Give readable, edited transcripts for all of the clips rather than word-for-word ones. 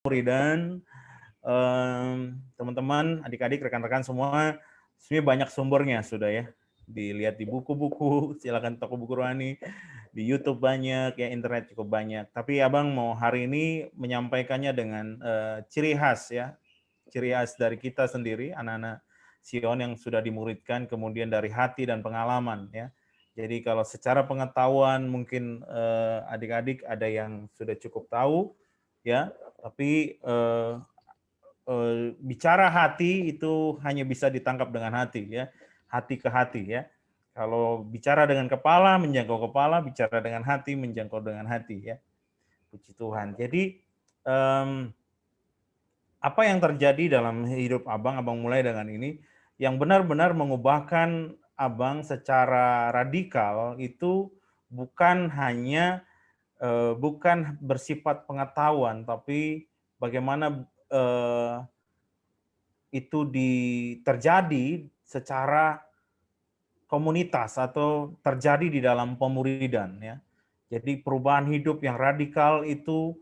Dan teman-teman, adik-adik, rekan-rekan semua, sebenarnya banyak sumbernya sudah ya. Dilihat di buku-buku, silakan toko buku rohani, di YouTube banyak, ya internet cukup banyak. Tapi Abang mau hari ini menyampaikannya dengan ciri khas ya, ciri khas dari kita sendiri, anak-anak Sion yang sudah dimuridkan, kemudian dari hati dan pengalaman ya. Jadi kalau secara pengetahuan mungkin adik-adik ada yang sudah cukup tahu ya, tapi bicara hati itu hanya bisa ditangkap dengan hati ya, hati ke hati ya. Kalau bicara dengan kepala menjangkau kepala, bicara dengan hati menjangkau dengan hati ya. Puji Tuhan. Jadi apa yang terjadi dalam hidup Abang mulai dengan ini, yang benar-benar mengubahkan Abang secara radikal itu bukan hanya bukan bersifat pengetahuan, tapi bagaimana itu terjadi secara komunitas atau terjadi di dalam pemuridan ya. Jadi perubahan hidup yang radikal itu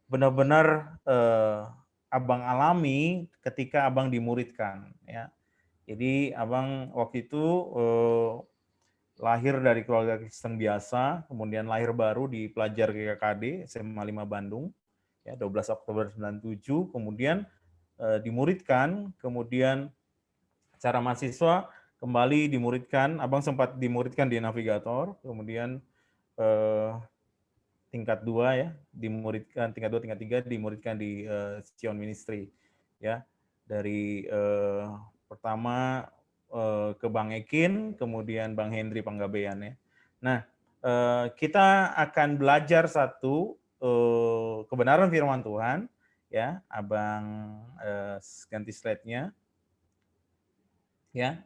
benar-benar Abang alami ketika Abang dimuridkan ya. Jadi Abang waktu itu lahir dari keluarga Kristen biasa, kemudian lahir baru di pelajar GKKD SMA 5 Bandung ya 12 Oktober 97, kemudian dimuridkan, kemudian secara mahasiswa kembali dimuridkan, Abang sempat dimuridkan di Navigator, kemudian tingkat 2 ya, dimuridkan tingkat 2, tingkat 3 dimuridkan di Sion Ministry ya. Dari pertama ke Bang Ekin, kemudian Bang Hendri Panggabean ya. Nah, kita akan belajar satu kebenaran firman Tuhan ya. Abang ganti slide-nya. Ya,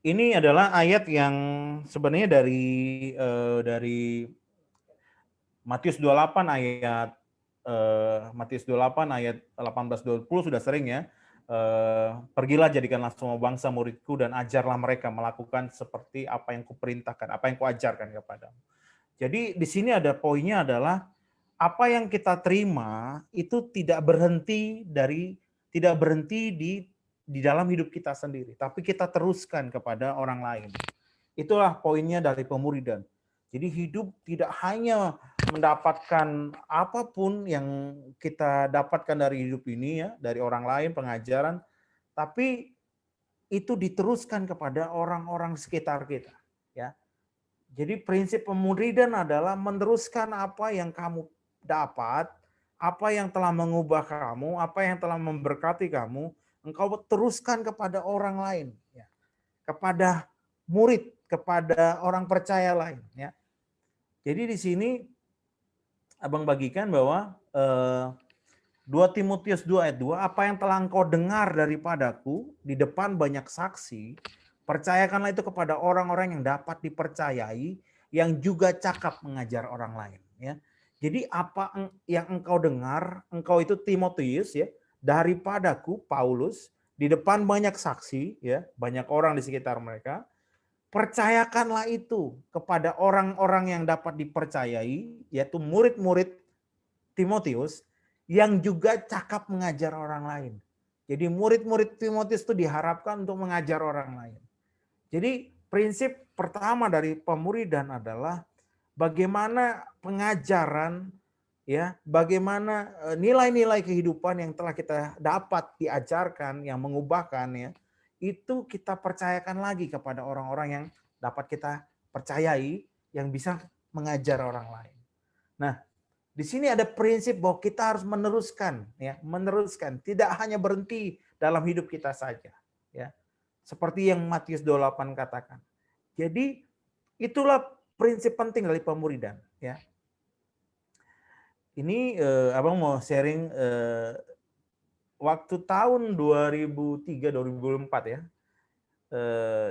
ini adalah ayat yang sebenarnya dari Matius 28 ayat Matius 28 ayat 18-20 sudah sering ya. Pergilah jadikanlah semua bangsa muridku dan ajarlah mereka melakukan seperti apa yang kuperintahkan, apa yang kuajarkan kepadamu. Jadi di sini ada poinnya adalah apa yang kita terima itu tidak berhenti di dalam hidup kita sendiri, tapi kita teruskan kepada orang lain. Itulah poinnya dari pemuridan. Jadi hidup tidak hanya mendapatkan apapun yang kita dapatkan dari hidup ini ya, dari orang lain, pengajaran, tapi itu diteruskan kepada orang-orang sekitar kita, ya. Jadi prinsip pemuridan adalah meneruskan apa yang kamu dapat, apa yang telah mengubah kamu, apa yang telah memberkati kamu, engkau teruskan kepada orang lain, ya. Kepada murid, kepada orang percaya lain, ya. Jadi di sini Abang bagikan bahwa 2 Timotius 2 ayat 2, apa yang telah engkau dengar daripadaku di depan banyak saksi, percayakanlah itu kepada orang-orang yang dapat dipercayai, yang juga cakap mengajar orang lain. Ya. Jadi apa yang engkau dengar, engkau itu Timotius ya, daripadaku Paulus, di depan banyak saksi, ya, banyak orang di sekitar mereka, percayakanlah itu kepada orang-orang yang dapat dipercayai, yaitu murid-murid Timotius, yang juga cakap mengajar orang lain. Jadi murid-murid Timotius itu diharapkan untuk mengajar orang lain. Jadi prinsip pertama dari pemuridan adalah bagaimana pengajaran, ya, bagaimana nilai-nilai kehidupan yang telah kita dapat diajarkan, yang mengubahkan ya, itu kita percayakan lagi kepada orang-orang yang dapat kita percayai, yang bisa mengajar orang lain. Nah, di sini ada prinsip bahwa kita harus meneruskan, ya, meneruskan, tidak hanya berhenti dalam hidup kita saja, ya. Seperti yang Matius 28 katakan. Jadi itulah prinsip penting dari pemuridan, ya. Ini Abang mau sharing waktu tahun 2003-2004 ya.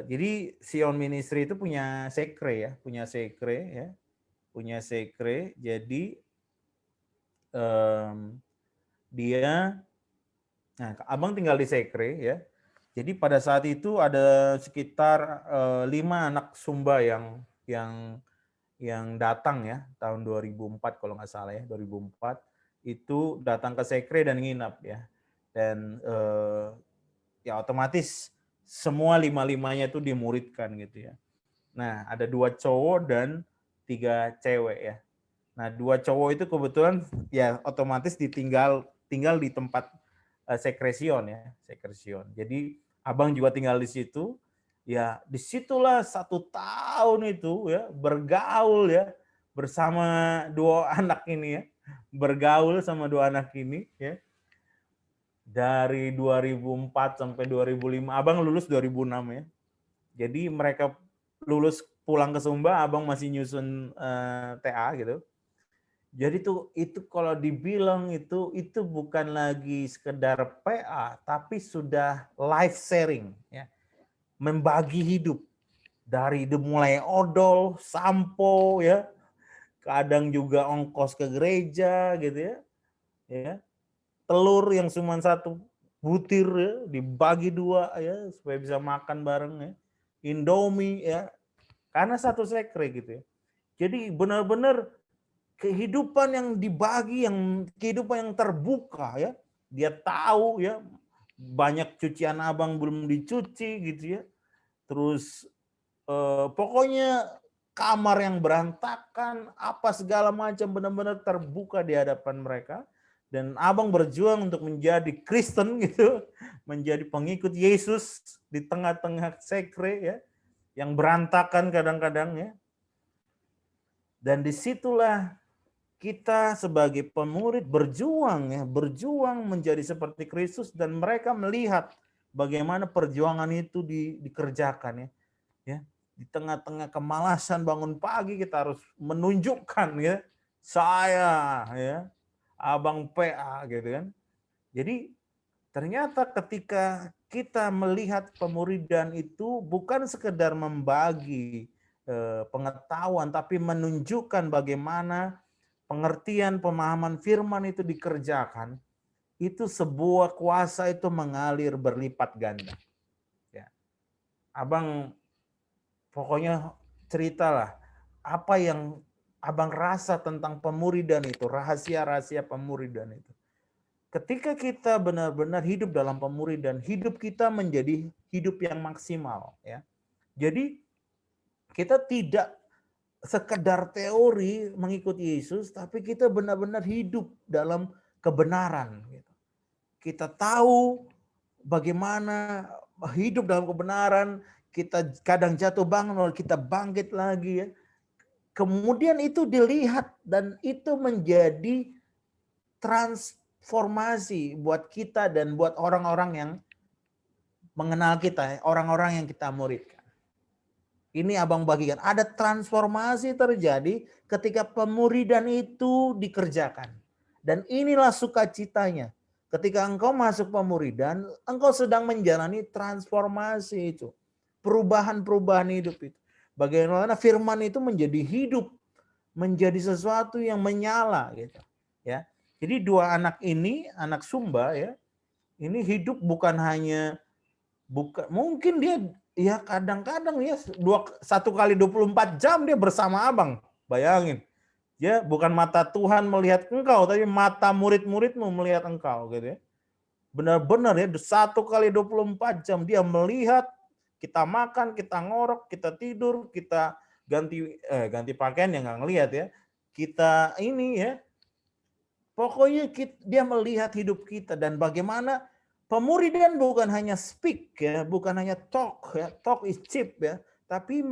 Jadi Sion Ministry itu punya sekre ya, punya sekre ya, punya sekre. Jadi dia, nah Abang tinggal di sekre ya. Jadi pada saat itu ada sekitar 5 anak Sumba yang datang ya tahun 2004 kalau nggak salah ya, 2004. itu datang ke sekre dan nginap ya. Dan ya otomatis semua lima-limanya itu dimuridkan gitu ya. Nah, ada 2 cowok dan 3 cewek ya. Nah, 2 cowok itu kebetulan ya otomatis tinggal di tempat sekresion ya, sekresion. Jadi abang juga tinggal di situ. Ya, disitulah 1 tahun itu ya bergaul ya bersama 2 anak ini ya. Bergaul sama 2 anak ini ya. Dari 2004 sampai 2005. Abang lulus 2006 ya. Jadi mereka lulus pulang ke Sumba, abang masih nyusun TA gitu. Jadi tuh itu kalau dibilang itu bukan lagi sekedar PA, tapi sudah life sharing ya. Membagi hidup dari mulai odol, sampo ya, kadang juga ongkos ke gereja gitu ya. Ya. Telur yang cuma 1 butir ya, dibagi 2 ya supaya bisa makan bareng ya. Indomie ya. Karena 1 sekre gitu ya. Jadi benar-benar kehidupan yang dibagi, yang kehidupan yang terbuka ya. Dia tahu ya banyak cucian abang belum dicuci gitu ya. Terus pokoknya kamar yang berantakan, apa segala macam benar-benar terbuka di hadapan mereka. Dan abang berjuang untuk menjadi Kristen gitu, menjadi pengikut Yesus di tengah-tengah sekre ya, yang berantakan kadang-kadang ya. Dan disitulah kita sebagai pemurid berjuang ya, berjuang menjadi seperti Kristus dan mereka melihat bagaimana perjuangan itu dikerjakan ya. Ya, di tengah-tengah kemalasan bangun pagi kita harus menunjukkan ya, saya ya, abang PA gitu kan. Jadi ternyata ketika kita melihat pemuridan itu bukan sekedar membagi pengetahuan tapi menunjukkan bagaimana pengertian pemahaman firman itu dikerjakan, itu sebuah kuasa itu mengalir berlipat ganda. Ya. Abang pokoknya ceritalah apa yang abang rasa tentang pemuridan itu, rahasia-rahasia pemuridan itu. Ketika kita benar-benar hidup dalam pemuridan, hidup kita menjadi hidup yang maksimal ya. Jadi kita tidak sekedar teori mengikuti Yesus, tapi kita benar-benar hidup dalam kebenaran. Kita tahu bagaimana hidup dalam kebenaran, kita kadang jatuh bangun, lalu kita bangkit lagi ya. Kemudian itu dilihat dan itu menjadi transformasi buat kita dan buat orang-orang yang mengenal kita, orang-orang yang kita muridkan. Ini abang bagikan, ada transformasi terjadi ketika pemuridan itu dikerjakan. Dan inilah sukacitanya. Ketika engkau masuk pemuridan, engkau sedang menjalani transformasi itu. Perubahan-perubahan hidup itu. Bagaimana firman itu menjadi hidup, menjadi sesuatu yang menyala gitu. Ya. Jadi 2 anak ini, anak Sumba ya, ini hidup bukan hanya mungkin dia ya kadang-kadang ya 1 kali 24 jam dia bersama abang. Bayangin. Ya, bukan mata Tuhan melihat engkau, tapi mata murid-muridmu melihat engkau gitu ya. Benar-benar ya 1 kali 24 jam dia melihat kita makan, kita ngorok, kita tidur, kita ganti pakaian yang nggak ngelihat ya. Kita ini ya. Pokoknya dia melihat hidup kita dan bagaimana pemuridan bukan hanya speak ya, bukan hanya talk ya, talk is cheap ya, tapi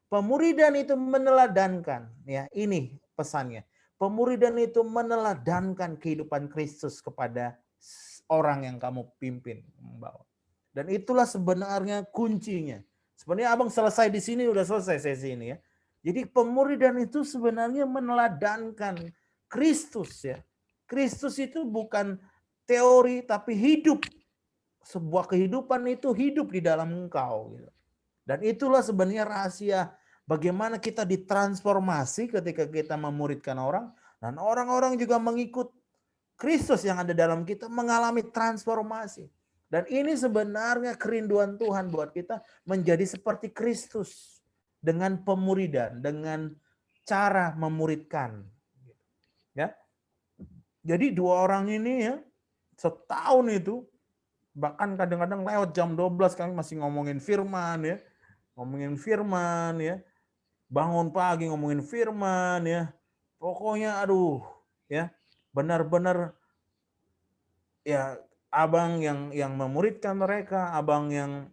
pemuridan itu meneladankan ya. Ini pesannya. Pemuridan itu meneladankan kehidupan Kristus kepada orang yang kamu pimpin, membawa. Dan itulah sebenarnya kuncinya. Sebenarnya abang selesai di sini, udah selesai sesi ini ya. Jadi pemuridan itu sebenarnya meneladankan Kristus ya. Kristus itu bukan teori tapi hidup. Sebuah kehidupan itu hidup di dalam engkau. Dan itulah sebenarnya rahasia bagaimana kita ditransformasi ketika kita memuridkan orang. Dan orang-orang juga mengikut Kristus yang ada dalam kita mengalami transformasi. Dan ini sebenarnya kerinduan Tuhan buat kita menjadi seperti Kristus. Dengan pemuridan, dengan cara memuridkan. Ya. Jadi dua orang ini ya, setahun itu, bahkan kadang-kadang lewat jam 12 kami masih ngomongin firman ya. Ngomongin firman ya. Bangun pagi ngomongin firman ya. Pokoknya aduh ya, benar-benar ya abang yang memuridkan mereka, abang yang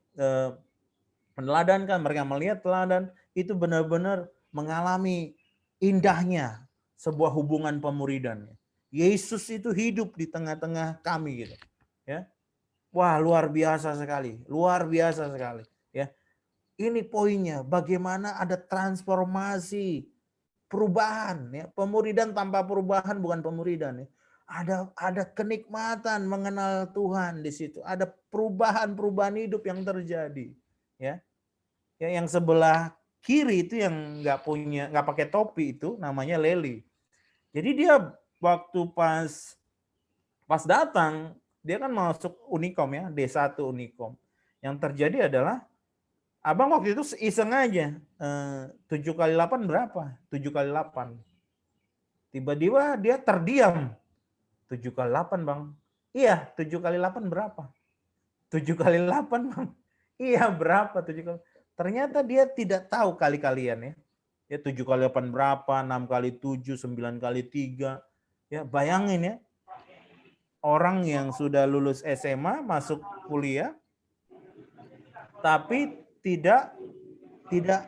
meneladankan, mereka melihat teladan, itu benar-benar mengalami indahnya sebuah hubungan pemuridan. Yesus itu hidup di tengah-tengah kami gitu. Ya. Wah, luar biasa sekali. Luar biasa sekali, ya. Ini poinnya, bagaimana ada transformasi, perubahan ya. Pemuridan tanpa perubahan bukan pemuridan ya. Ada kenikmatan mengenal Tuhan di situ. Ada perubahan hidup yang terjadi, ya. Ya, yang sebelah kiri itu yang nggak pakai topi itu namanya Leli. Jadi dia waktu pas datang dia kan masuk Unikom ya, D1 Unikom. Yang terjadi adalah abang waktu itu iseng aja, 7 kali 8 berapa? 7 kali 8. Tiba-tiba dia terdiam. 7 kali 8 bang. Iya, 7 kali 8 berapa? 7 kali 8 bang. Iya berapa 7 kali. Ternyata dia tidak tahu kali-kalian ya. Ya 7 kali 8 berapa, 6 kali 7, 9 kali 3. Ya bayangin ya. Orang yang sudah lulus SMA masuk kuliah tapi tidak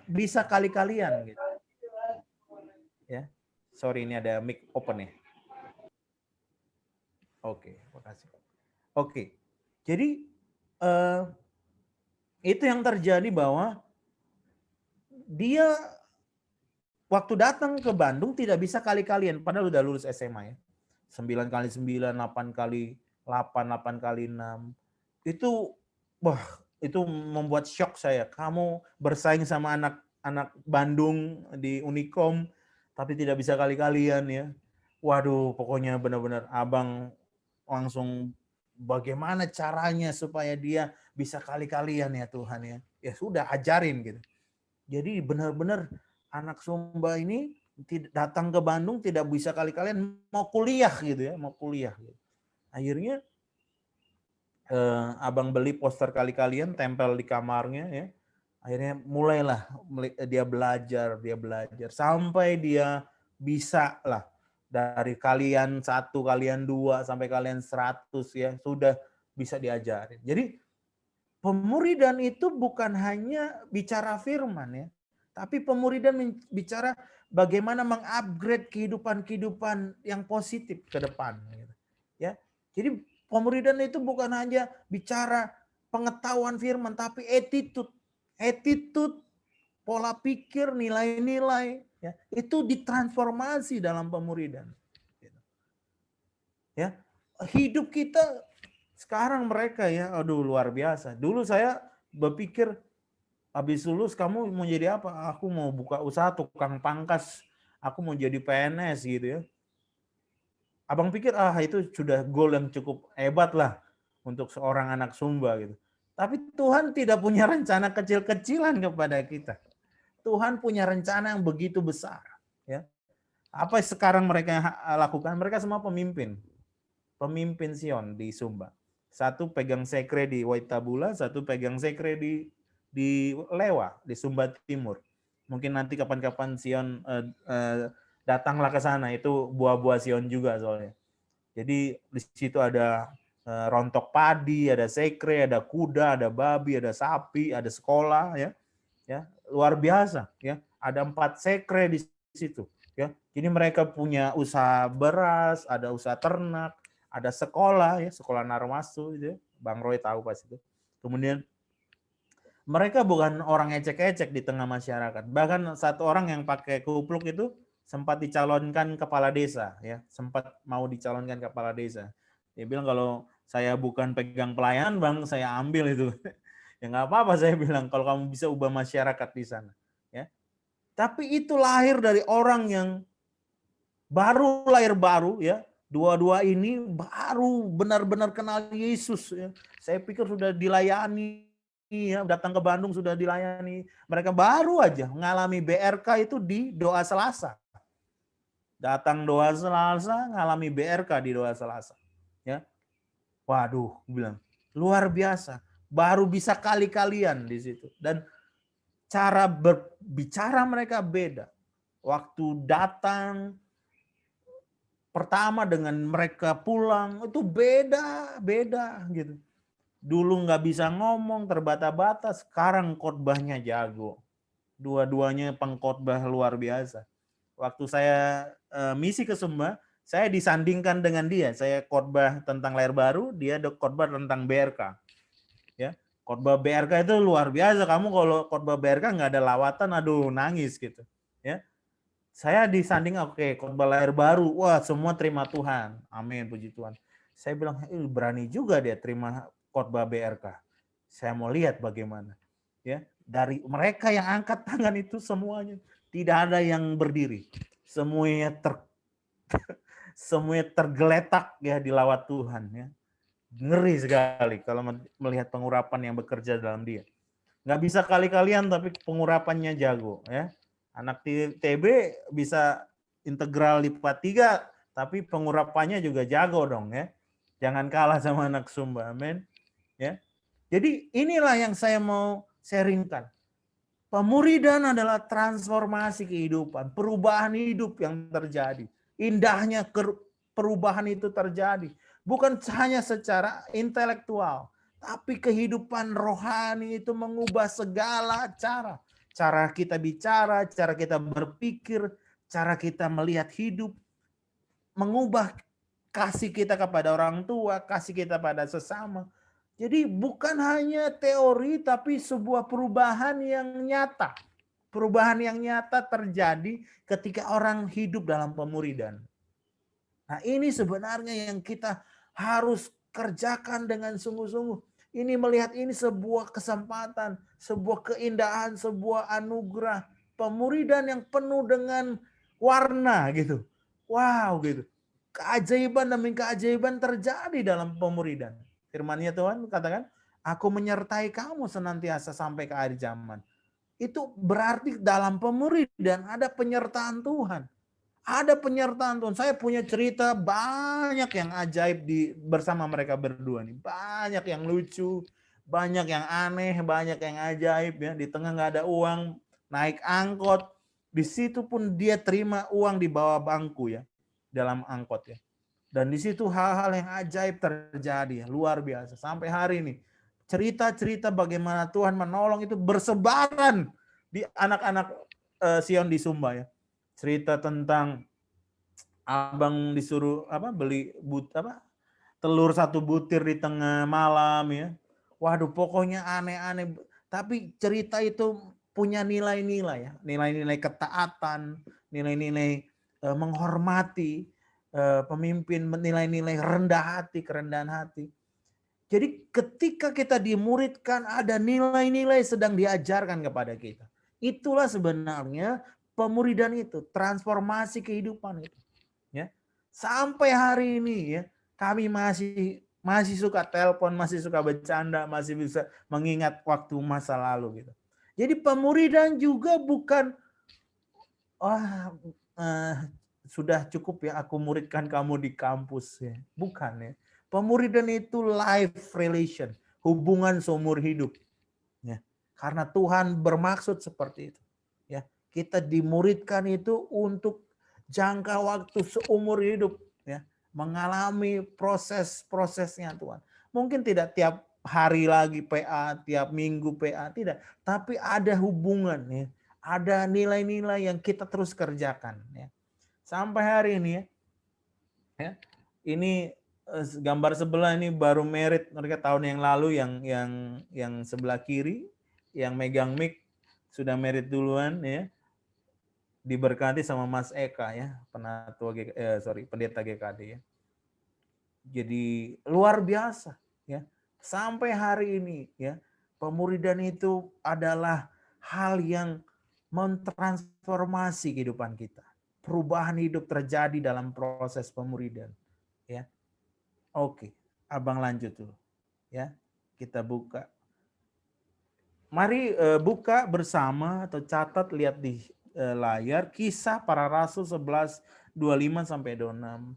bisa kali-kalian gitu. Ya. Sorry ini ada mic open ya. Oke, makasih. Oke. Jadi itu yang terjadi bahwa dia waktu datang ke Bandung tidak bisa kali-kalian padahal udah lulus SMA ya. 9 kali 9, 8 kali 8, 8 kali 6. Itu wah, itu membuat shock saya. Kamu bersaing sama anak-anak Bandung di Unikom tapi tidak bisa kali-kalian ya. Waduh, pokoknya benar-benar abang langsung bagaimana caranya supaya dia bisa kali-kalian ya Tuhan ya. Ya sudah ajarin gitu. Jadi benar-benar anak Sumba ini datang ke Bandung tidak bisa kali-kalian mau kuliah gitu ya, mau kuliah. Gitu. Akhirnya abang beli poster kali-kalian tempel di kamarnya ya. Akhirnya mulailah dia belajar sampai dia bisa lah dari kalian 1, kalian 2 sampai kalian 100 ya sudah bisa diajarin. Jadi pemuridan itu bukan hanya bicara firman ya, tapi pemuridan bicara bagaimana mengupgrade kehidupan yang positif ke depan. Gitu. Ya, jadi pemuridan itu bukan hanya bicara pengetahuan firman, tapi attitude, pola pikir, nilai-nilai, ya itu ditransformasi dalam pemuridan. Gitu. Ya, hidup kita sekarang mereka ya, aduh luar biasa. Dulu saya berpikir habis lulus kamu mau jadi apa? Aku mau buka usaha tukang pangkas. Aku mau jadi PNS gitu ya. Abang pikir itu sudah goal yang cukup hebat lah untuk seorang anak Sumba gitu. Tapi Tuhan tidak punya rencana kecil-kecilan kepada kita. Tuhan punya rencana yang begitu besar. Ya. Apa sekarang mereka lakukan? Mereka semua pemimpin Sion di Sumba. Satu pegang sekre di Waitabula, satu pegang sekre di Lewa, di Sumba Timur. Mungkin nanti kapan-kapan Sion datanglah ke sana, itu buah-buah Sion juga soalnya. Jadi di situ ada rontok padi, ada sekre, ada kuda, ada babi, ada sapi, ada sekolah ya. Ya, luar biasa ya. Ada 4 sekre di situ ya. Jadi mereka punya usaha beras, ada usaha ternak, ada sekolah ya, sekolah Narwastu gitu ya. Bang Roy tahu pas itu. Kemudian mereka bukan orang ecek-ecek di tengah masyarakat. Bahkan satu orang yang pakai kupluk itu sempat dicalonkan kepala desa ya, sempat mau dicalonkan kepala desa. Dia bilang kalau saya bukan pegang pelayanan Bang, saya ambil itu. Ya nggak apa-apa saya bilang kalau kamu bisa ubah masyarakat di sana ya. Tapi itu lahir dari orang yang lahir baru ya. Dua-dua ini baru benar-benar kenal Yesus ya. Saya pikir sudah dilayani ya, datang ke Bandung sudah dilayani. Mereka baru aja mengalami BRK itu di doa Selasa. Datang doa Selasa, ngalami BRK di doa Selasa. Ya, waduh, bilang luar biasa. Baru bisa kali-kalian di situ. Dan cara berbicara mereka beda. Waktu datang pertama dengan mereka pulang itu beda gitu. Dulu nggak bisa ngomong, terbata-bata, sekarang khotbahnya jago. Dua-duanya pengkhotbah luar biasa. Waktu saya misi ke Sumba, saya disandingkan dengan dia. Saya khotbah tentang Lahir Baru, dia khotbah tentang BRK. Ya, khotbah BRK itu luar biasa. Kamu kalau khotbah BRK nggak ada lawatan, aduh nangis gitu. Ya, saya disanding oke, khotbah Lahir Baru, wah semua terima Tuhan, amin, puji Tuhan. Saya bilang berani juga dia terima khotbah BRK. Saya mau lihat bagaimana. Ya, dari mereka yang angkat tangan itu semuanya tidak ada yang berdiri, semuanya semuanya tergeletak ya di lawat Tuhan ya. Ngeri sekali kalau melihat pengurapan yang bekerja dalam dia. Nggak bisa kali-kalian tapi pengurapannya jago ya. Anak TB bisa integral lipat 3 tapi pengurapannya juga jago dong ya. Jangan kalah sama anak Sumba, amin. Ya. Jadi inilah yang saya mau sharingkan. Pemuridan adalah transformasi kehidupan, perubahan hidup yang terjadi. Indahnya perubahan itu terjadi. Bukan hanya secara intelektual, tapi kehidupan rohani itu mengubah segala cara. Cara kita bicara, cara kita berpikir, cara kita melihat hidup, mengubah kasih kita kepada orang tua, kasih kita pada sesama. Jadi bukan hanya teori tapi sebuah perubahan yang nyata. Perubahan yang nyata terjadi ketika orang hidup dalam pemuridan. Nah, ini sebenarnya yang kita harus kerjakan dengan sungguh-sungguh. Ini melihat ini sebuah kesempatan, sebuah keindahan, sebuah anugerah. Pemuridan yang penuh dengan warna gitu. Wow gitu. Keajaiban demi keajaiban terjadi dalam pemuridan. Firman-Nya Tuhan katakan, aku menyertai kamu senantiasa sampai ke akhir zaman. Itu berarti dalam pemuridan ada penyertaan Tuhan. Ada penyertaan Tuhan. Saya punya cerita banyak yang ajaib bersama mereka berdua nih. Banyak yang lucu, banyak yang aneh, banyak yang ajaib ya. Di tengah nggak ada uang, naik angkot. Di situ pun dia terima uang di bawah bangku ya, dalam angkot ya. Dan di situ hal-hal yang ajaib terjadi, luar biasa. Sampai hari ini, cerita-cerita bagaimana Tuhan menolong itu bersebaran di anak-anak Sion di Sumba ya. Cerita tentang abang disuruh beli telur 1 butir di tengah malam ya. Waduh, pokoknya aneh-aneh. Tapi cerita itu punya nilai-nilai ya, nilai-nilai ketaatan, nilai-nilai menghormati pemimpin, nilai-nilai rendah hati, kerendahan hati. Jadi ketika kita dimuridkan ada nilai-nilai sedang diajarkan kepada kita. Itulah sebenarnya pemuridan itu, transformasi kehidupan itu. Ya. Sampai hari ini ya, kami masih suka telepon, masih suka bercanda, masih bisa mengingat waktu masa lalu gitu. Jadi pemuridan juga bukan sudah cukup ya aku muridkan kamu di kampus ya. Bukan ya. Pemuridan itu life relation, hubungan seumur hidup. Ya. Karena Tuhan bermaksud seperti itu. Ya, kita dimuridkan itu untuk jangka waktu seumur hidup ya, mengalami proses-prosesnya Tuhan. Mungkin tidak tiap hari lagi PA, tiap minggu PA, tidak, tapi ada hubungan ya. Ada nilai-nilai yang kita terus kerjakan ya. Sampai hari ini ya. Ini gambar sebelah ini baru merit mereka tahun yang lalu yang sebelah kiri yang megang mic sudah merit duluan ya. Diberkati sama Mas Eka ya, pendeta GKD ya. Jadi luar biasa ya. Sampai hari ini ya, pemuridan itu adalah hal yang mentransformasi kehidupan kita. Perubahan hidup terjadi dalam proses pemuridan ya. Oke, Abang lanjut dulu ya. Kita buka. Mari buka bersama atau catat lihat di layar Kisah Para Rasul 11 25 sampai 26.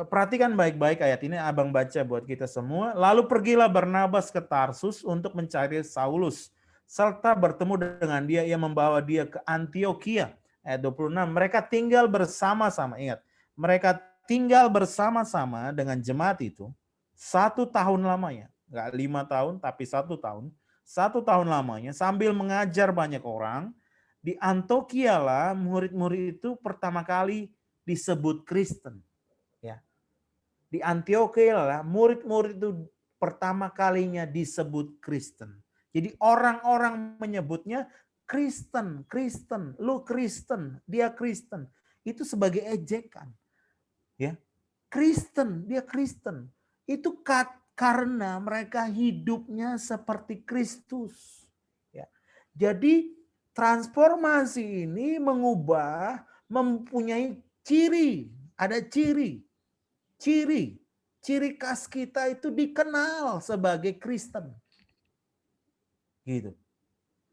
Perhatikan baik-baik ayat ini, abang baca buat kita semua. Lalu pergilah Barnabas ke Tarsus untuk mencari Saulus, serta bertemu dengan dia, ia membawa dia ke Antioquia. Ayat 26, mereka tinggal bersama-sama. Ingat, mereka tinggal bersama-sama dengan jemaat itu 1 tahun lamanya. Enggak 5 tahun, tapi 1 tahun. 1 tahun lamanya sambil mengajar banyak orang. Di Antioquia lah murid-murid itu pertama kali disebut Kristen. Ya, di Antioquia lah murid-murid itu pertama kalinya disebut Kristen. Jadi orang-orang menyebutnya Kristen, Kristen, lu Kristen, dia Kristen. Itu sebagai ejekan. Ya, Kristen, dia Kristen. Itu karena mereka hidupnya seperti Kristus. Ya. Jadi transformasi ini mengubah, mempunyai ciri, ada ciri khas kita itu dikenal sebagai Kristen. Gitu.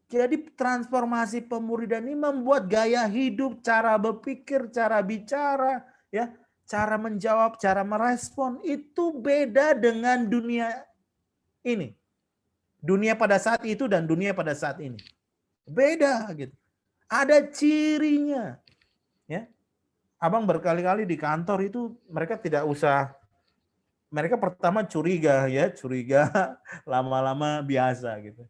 Jadi transformasi pemuridan ini membuat gaya hidup, cara berpikir, cara bicara, ya, cara menjawab, cara merespon itu beda dengan dunia ini. Dunia pada saat itu dan dunia pada saat ini. Beda gitu. Ada cirinya. Ya. Abang berkali-kali di kantor itu mereka tidak usah, mereka pertama curiga, lama-lama biasa gitu.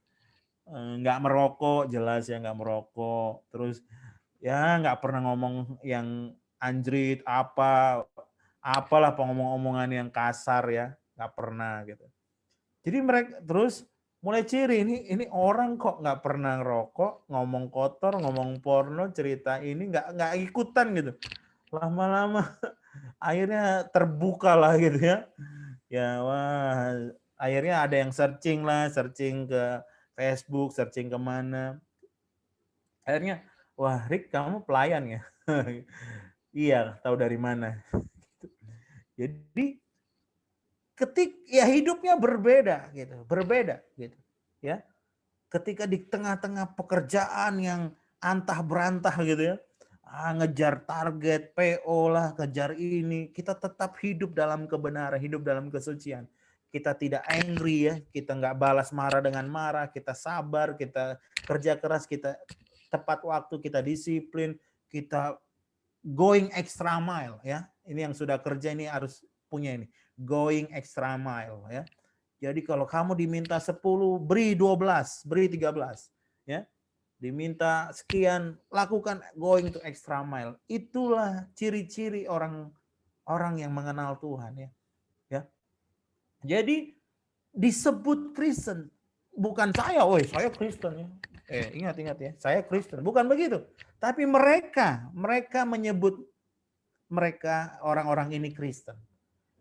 Nggak merokok, jelas ya nggak merokok. Terus ya nggak pernah ngomong yang anjrit, apalah pengomong-omongan yang kasar ya, nggak pernah gitu. Jadi mereka terus mulai ciri ini orang kok nggak pernah ngerokok, ngomong kotor, ngomong porno, cerita ini nggak ikutan gitu. Lama-lama akhirnya terbuka lah gitu ya. Ya wah, akhirnya ada yang searching ke Facebook, searching kemana. Akhirnya, wah Rick kamu pelayan ya? Iya, tahu dari mana. Jadi hidupnya berbeda gitu. Ya. Ketika di tengah-tengah pekerjaan yang antah berantah gitu ya, ngejar target, PO lah, kejar ini, kita tetap hidup dalam kebenaran, hidup dalam kesucian. Kita tidak angry ya, kita nggak balas marah dengan marah, kita sabar, kita kerja keras, kita tepat waktu, kita disiplin, kita going extra mile ya. Ini yang sudah kerja ini harus punya ini, going extra mile ya. Jadi kalau kamu diminta 10, beri 12, beri 13 ya. Diminta sekian, lakukan going to extra mile. Itulah ciri-ciri orang yang mengenal Tuhan ya. Ya. Jadi disebut Kristen, bukan saya Kristen ya. Ingat ya, saya Kristen. Bukan begitu. Tapi mereka menyebut mereka orang-orang ini Kristen.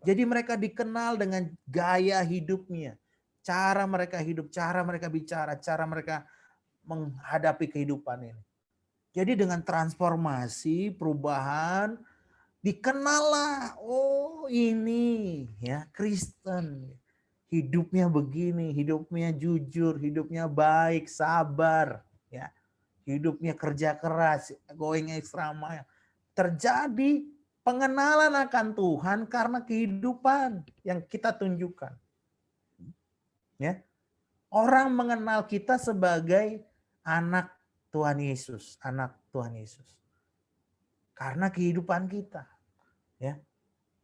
Jadi mereka dikenal dengan gaya hidupnya, cara mereka hidup, cara mereka bicara, cara mereka menghadapi kehidupan ini. Jadi dengan transformasi, perubahan, dikenallah, oh ini ya Kristen. Hidupnya begini, hidupnya jujur, hidupnya baik, sabar, ya. Hidupnya kerja keras, going extra mile. Terjadi pengenalan akan Tuhan karena kehidupan yang kita tunjukkan. Ya. Orang mengenal kita sebagai anak Tuhan Yesus, anak Tuhan Yesus. Karena kehidupan kita. Ya.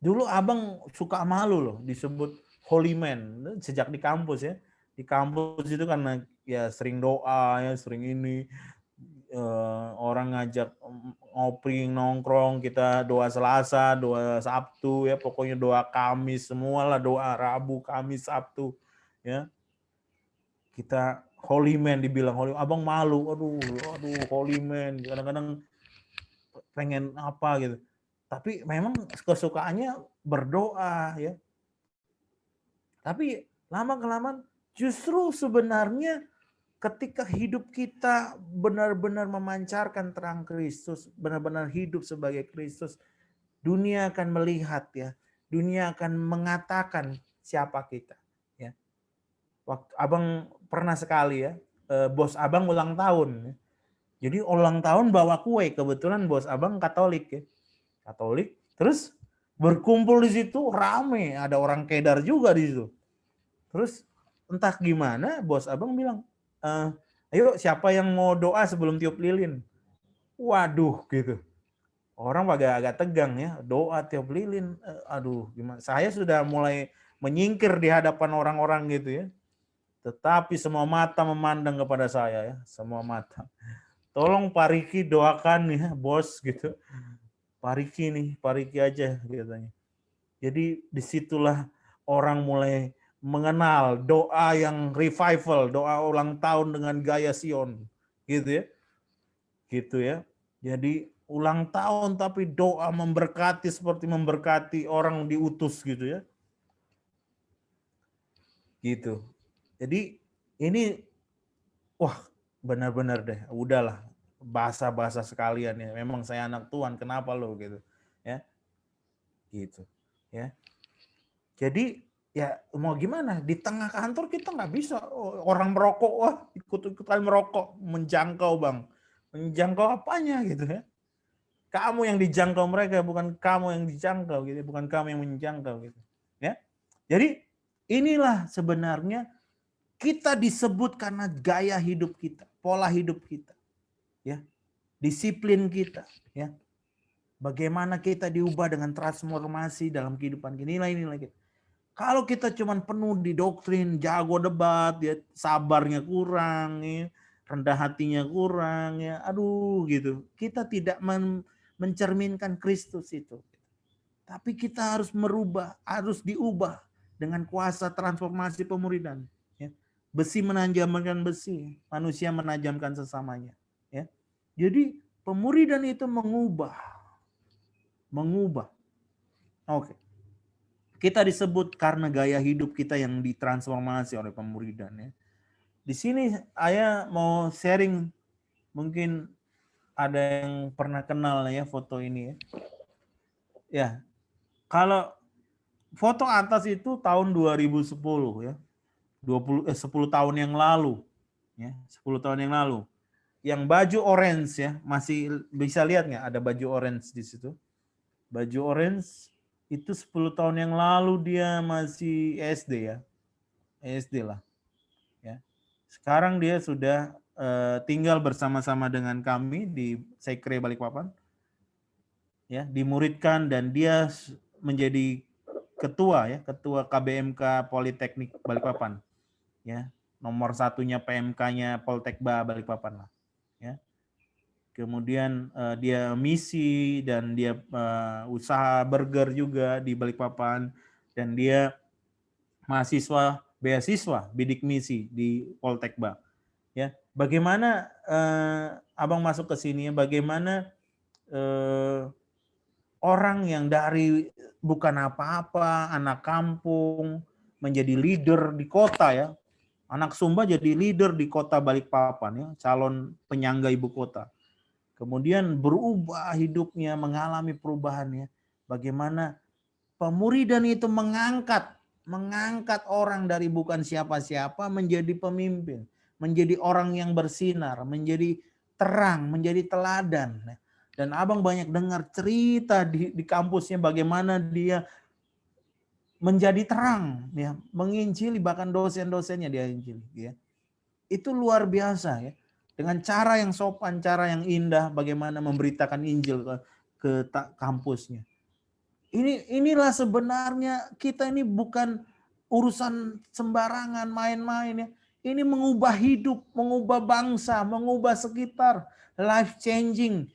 Dulu abang suka malu loh disebut holy man sejak di kampus ya. Di kampus itu karena ya sering doa ya, sering ini orang ngajak ngopi nongkrong, kita doa Selasa, doa Sabtu ya, pokoknya doa Kamis semualah, doa Rabu, Kamis, Sabtu ya. Kita holy man, dibilang holy, abang malu, aduh holy man, kadang-kadang pengen apa gitu. Tapi memang kesukaannya berdoa ya. Tapi lama-kelamaan justru sebenarnya ketika hidup kita benar-benar memancarkan terang Kristus, benar-benar hidup sebagai Kristus, dunia akan melihat ya, dunia akan mengatakan siapa kita. Ya. Waktu abang pernah sekali ya, bos abang ulang tahun. Ya. Jadi ulang tahun bawa kue, kebetulan bos abang Katolik ya. Katolik. Terus berkumpul di situ rame, ada orang Kedar juga di situ. Terus entah gimana bos abang bilang, ayo siapa yang mau doa sebelum tiup lilin? Waduh gitu. Orang agak tegang ya, doa tiup lilin. Aduh gimana? Saya sudah mulai menyingkir di hadapan orang-orang gitu ya. Tetapi semua mata memandang kepada saya ya, semua mata. Tolong Pak Riki doakan ya bos gitu. Pak Riki aja katanya. Jadi disitulah orang mulai mengenal doa yang revival, doa ulang tahun dengan gaya Sion, gitu ya, gitu ya. Jadi ulang tahun tapi doa memberkati seperti memberkati orang diutus gitu ya, gitu. Jadi ini wah benar-benar deh, udahlah bahasa-bahasa sekalian ya. Memang saya anak Tuhan, kenapa lo gitu ya, gitu ya. Jadi ya mau gimana, di tengah kantor kita nggak bisa orang merokok, wah ikut-ikutan merokok, menjangkau bang. Menjangkau apanya gitu ya. Kamu yang dijangkau mereka, bukan kamu yang dijangkau gitu, bukan kamu yang menjangkau gitu. Ya. Jadi inilah sebenarnya kita disebut karena gaya hidup kita, pola hidup kita. Ya. Disiplin kita, ya. Bagaimana kita diubah dengan transformasi dalam kehidupan kita, nilai-nilai kita. Kalau kita cuman penuh di doktrin, jago debat, ya sabarnya kurang, ya, rendah hatinya kurang, ya aduh gitu. Kita tidak mencerminkan Kristus itu. Tapi kita harus merubah, harus diubah dengan kuasa transformasi pemuridan. Ya. Besi menajamkan besi, manusia menajamkan sesamanya. Ya. Jadi pemuridan itu mengubah. Oke. Kita disebut karena gaya hidup kita yang ditransformasi oleh pemuridan ya. Di sini saya mau sharing, mungkin ada yang pernah kenal ya foto ini ya. Ya, kalau foto atas itu tahun 2010 ya. 10 tahun yang lalu ya, 10 tahun yang lalu. Yang baju orange ya, masih bisa lihat nggak ada baju orange di situ? Baju orange itu 10 tahun yang lalu dia masih SD ya. SD lah. Ya. Sekarang dia sudah tinggal bersama-sama dengan kami di Sekre Balikpapan. Ya, dimuridkan dan dia menjadi ketua ya, ketua KBMK Politeknik Balikpapan. Ya, nomor satunya PMK-nya Poltekba Balikpapan lah. Ya. Kemudian dia misi dan dia usaha burger juga di Balikpapan dan dia mahasiswa beasiswa bidik misi di Poltekba. Ya, bagaimana abang masuk ke sini? Bagaimana orang yang dari bukan apa-apa, anak kampung menjadi leader di kota ya, anak Sumba jadi leader di kota Balikpapan ya, calon penyangga ibu kota. Kemudian berubah hidupnya, mengalami perubahannya. Bagaimana pemuridan itu mengangkat orang dari bukan siapa-siapa menjadi pemimpin, menjadi orang yang bersinar, menjadi terang, menjadi teladan. Dan abang banyak dengar cerita di kampusnya bagaimana dia menjadi terang, ya, menginjili bahkan dosen-dosennya dia injili. Ya. Itu luar biasa ya. Dengan cara yang sopan, cara yang indah, bagaimana memberitakan Injil ke kampusnya. Inilah sebenarnya kita ini bukan urusan sembarangan main-main ya. Ini mengubah hidup, mengubah bangsa, mengubah sekitar, life changing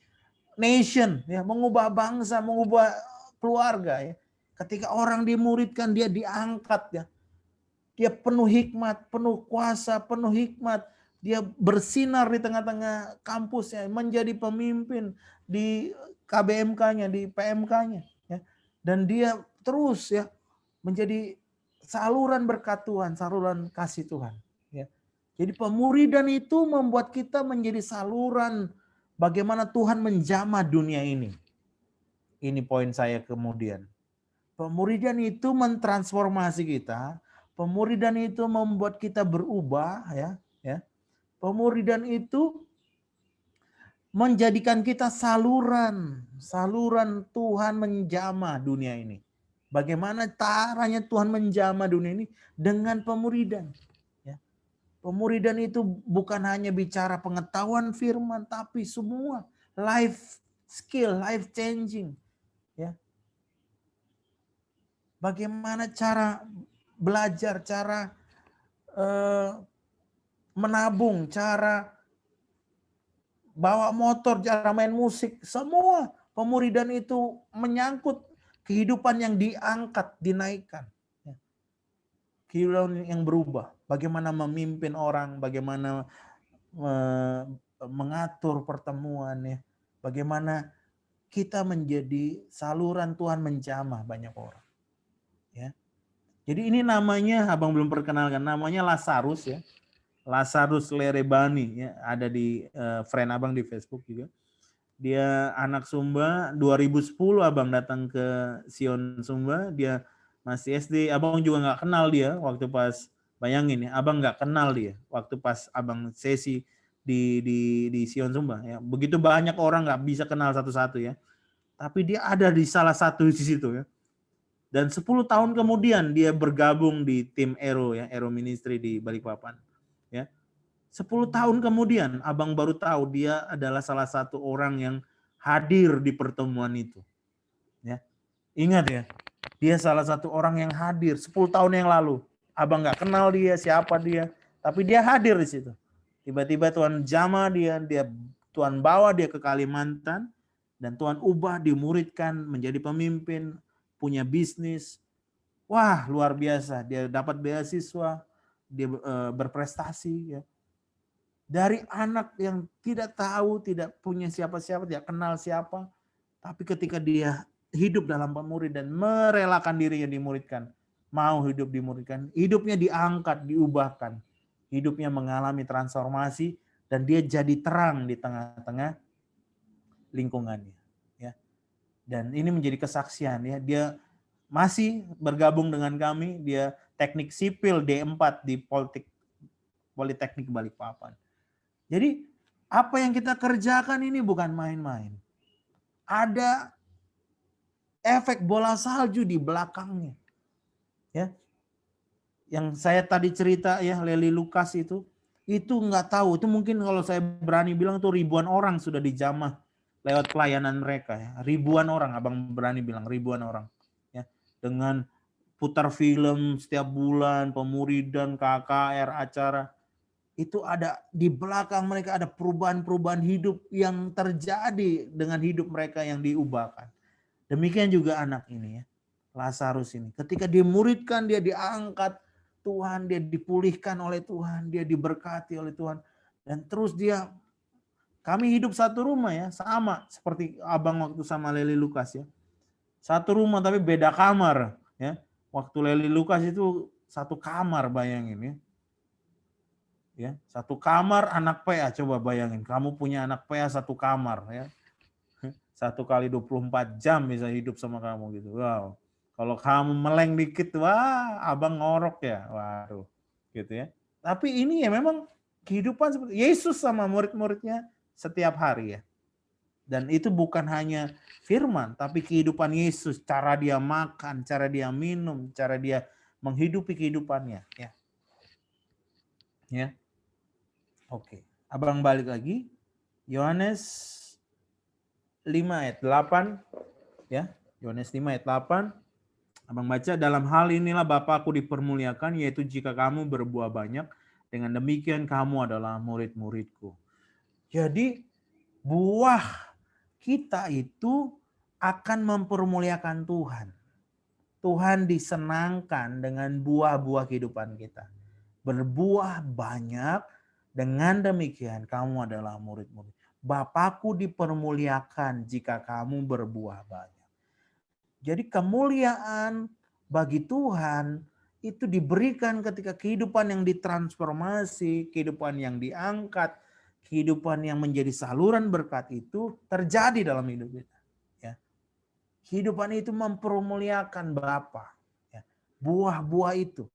nation ya, mengubah bangsa, mengubah keluarga ya. Ketika orang dimuridkan dia diangkat ya. Dia penuh hikmat, penuh kuasa, penuh hikmat. Dia bersinar di tengah-tengah kampusnya, menjadi pemimpin di KBMK-nya, di PMK-nya ya. Dan dia terus ya menjadi saluran berkat Tuhan, saluran kasih Tuhan ya. Jadi pemuridan itu membuat kita menjadi saluran bagaimana Tuhan menjamah dunia ini. Ini poin saya kemudian. Pemuridan itu mentransformasi kita. Pemuridan itu membuat kita berubah ya. Pemuridan itu menjadikan kita saluran Tuhan menjamah dunia ini. Bagaimana caranya Tuhan menjamah dunia ini? Dengan pemuridan. Ya. Pemuridan itu bukan hanya bicara pengetahuan firman, tapi semua life skill, life changing. Ya. Bagaimana cara belajar, cara menabung, cara bawa motor, cara main musik, semua pemuridan itu menyangkut kehidupan yang diangkat, dinaikkan. Kehidupan yang berubah. Bagaimana memimpin orang, bagaimana mengatur pertemuan, ya. Bagaimana kita menjadi saluran Tuhan menjamah banyak orang. Ya. Jadi ini namanya, abang belum perkenalkan, namanya Lazarus, ya. Lazarus Lerebani, ya, ada di friend abang di Facebook juga. Dia anak Sumba, 2010 abang datang ke Sion Sumba, dia masih SD, abang juga nggak kenal dia waktu pas, bayangin ya, abang nggak kenal dia waktu pas abang sesi di Sion Sumba, ya. Begitu banyak orang nggak bisa kenal satu-satu, ya. Tapi dia ada di salah satu di situ, ya. Dan 10 tahun kemudian dia bergabung di tim Aero, ya, Aero Ministry di Balikpapan, ya. 10 tahun kemudian abang baru tahu dia adalah salah satu orang yang hadir di pertemuan itu. Ya. Ingat ya, dia salah satu orang yang hadir 10 tahun yang lalu. Abang nggak kenal dia, siapa dia, tapi dia hadir di situ. Tiba-tiba Tuhan jamah dia Tuhan bawa dia ke Kalimantan, dan Tuhan ubah, dimuridkan menjadi pemimpin, punya bisnis. Wah, luar biasa. Dia dapat beasiswa, dia berprestasi, ya. Dari anak yang tidak tahu, tidak punya siapa-siapa, tidak kenal siapa, tapi ketika dia hidup dalam pemuridan dan merelakan dirinya dimuridkan, mau hidup dimuridkan, hidupnya diangkat, diubahkan, hidupnya mengalami transformasi, dan dia jadi terang di tengah-tengah lingkungannya. Ya. Dan ini menjadi kesaksian, ya. Dia masih bergabung dengan kami, dia teknik sipil D4 di Politeknik Balikpapan. Jadi apa yang kita kerjakan ini bukan main-main. Ada efek bola salju di belakangnya. Ya. Yang saya tadi cerita, ya, Lely Lukas itu nggak tahu. Itu mungkin kalau saya berani bilang itu ribuan orang sudah dijamah lewat pelayanan mereka, ya. Ribuan orang, abang berani bilang ribuan orang. Ya. Dengan putar film setiap bulan, pemuridan, KKR, acara. Itu ada di belakang mereka, ada perubahan-perubahan hidup yang terjadi dengan hidup mereka yang diubahkan. Demikian juga anak ini, ya, Lazarus ini. Ketika dimuridkan, dia diangkat Tuhan, dia dipulihkan oleh Tuhan, dia diberkati oleh Tuhan. Dan terus kami hidup satu rumah, ya, sama seperti abang waktu sama Lely Lukas, ya. Satu rumah tapi beda kamar, ya. Waktu Lely Lukas itu satu kamar, bayangin, ya. Ya, satu kamar anak PA, coba bayangin, kamu punya anak PA satu kamar, ya. 1 kali 24 jam bisa hidup sama kamu gitu. Wow. Kalau kamu meleng dikit, wah, abang ngorok, ya. Waduh. Gitu, ya. Tapi ini ya memang kehidupan seperti Yesus sama murid-muridnya setiap hari, ya. Dan itu bukan hanya firman, tapi kehidupan Yesus, cara dia makan, cara dia minum, cara dia menghidupi kehidupannya, ya. Ya. Oke, abang balik lagi. Yohanes 5 ayat 8, ya. Yohanes 5 ayat 8. Abang baca, dalam hal inilah Bapakku dipermuliakan, yaitu jika kamu berbuah banyak, dengan demikian kamu adalah murid-muridku. Jadi buah kita itu akan mempermuliakan Tuhan. Tuhan disenangkan dengan buah-buah kehidupan kita. Berbuah banyak, dengan demikian kamu adalah murid-murid. Bapakku dipermuliakan jika kamu berbuah banyak. Jadi kemuliaan bagi Tuhan itu diberikan ketika kehidupan yang ditransformasi, kehidupan yang diangkat, kehidupan yang menjadi saluran berkat itu terjadi dalam hidup kita. Ya. Kehidupan itu mempermuliakan Bapa. Ya. Buah-buah itu.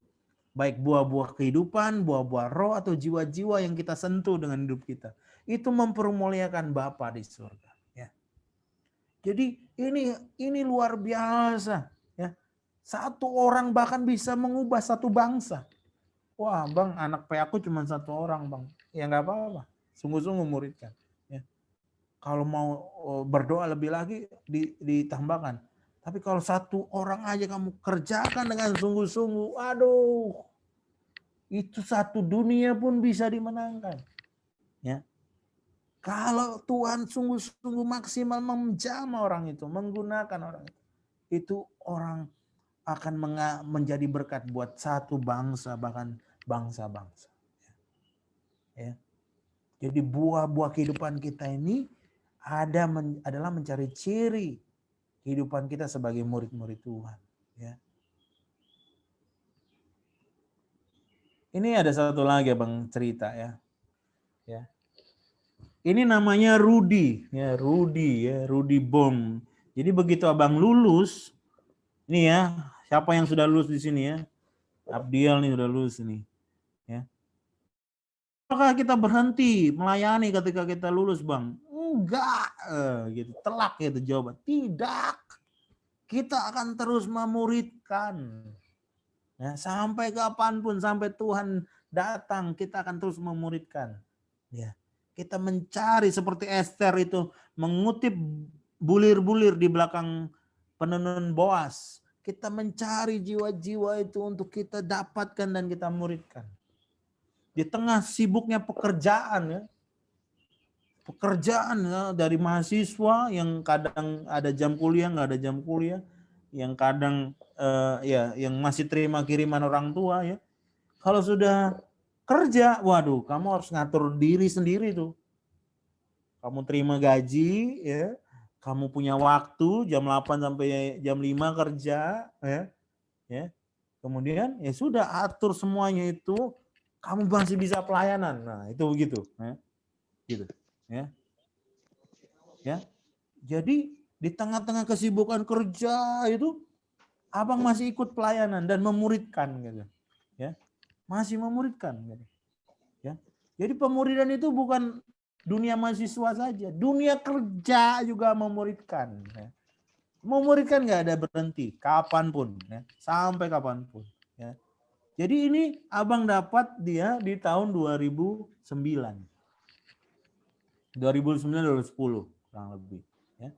baik buah-buah kehidupan, buah-buah roh atau jiwa-jiwa yang kita sentuh dengan hidup kita, itu mempermuliakan Bapa di surga. Ya. Jadi ini luar biasa. Ya. Satu orang bahkan bisa mengubah satu bangsa. Wah bang, anak aku cuma satu orang bang. Ya nggak apa-apa. Sungguh-sungguh muridkan. Ya. Kalau mau berdoa lebih lagi ditambahkan. Tapi kalau satu orang aja kamu kerjakan dengan sungguh-sungguh, aduh, itu satu dunia pun bisa dimenangkan. Ya. Kalau Tuhan sungguh-sungguh maksimal menjamah orang itu, menggunakan orang itu orang akan menjadi berkat buat satu bangsa, bahkan bangsa-bangsa. Ya. Jadi buah-buah kehidupan kita ini adalah mencari ciri kehidupan kita sebagai murid-murid Tuhan. Ya. Ini ada satu lagi Bang cerita ya. Ya. Ini namanya Rudy, ya Rudy Bom. Jadi begitu abang lulus, nih ya, siapa yang sudah lulus di sini ya? Abdiel nih sudah lulus ini. Ya. Apakah kita berhenti melayani ketika kita lulus, Bang? Enggak, gitu. Telak gitu jawaban. Tidak. Kita akan terus memuridkan. Ya, sampai kapanpun, sampai Tuhan datang, kita akan terus memuridkan. Ya. Kita mencari seperti Esther itu, mengutip bulir-bulir di belakang penenun Boas. Kita mencari jiwa-jiwa itu untuk kita dapatkan dan kita muridkan. Di tengah sibuknya pekerjaan ya. Pekerjaan ya, dari mahasiswa yang kadang ada jam kuliah, nggak ada jam kuliah, yang kadang yang masih terima kiriman orang tua ya. Kalau sudah kerja, waduh, kamu harus ngatur diri sendiri tuh. Kamu terima gaji, ya, kamu punya waktu jam 8 sampai jam 5 kerja, ya. Kemudian ya sudah atur semuanya itu, kamu masih bisa pelayanan. Nah, itu begitu, ya. Gitu, ya. Ya. Jadi di tengah-tengah kesibukan kerja itu abang masih ikut pelayanan dan memuridkan gitu. Ya. Masih memuridkan gitu. Ya. Jadi pemuridan itu bukan dunia mahasiswa saja, dunia kerja juga memuridkan. Ya. Memuridkan nggak ada berhenti, kapanpun, ya. Sampai kapanpun. Ya. Jadi ini abang dapat dia di tahun 2009. 2009-2010 kurang lebih. Ya.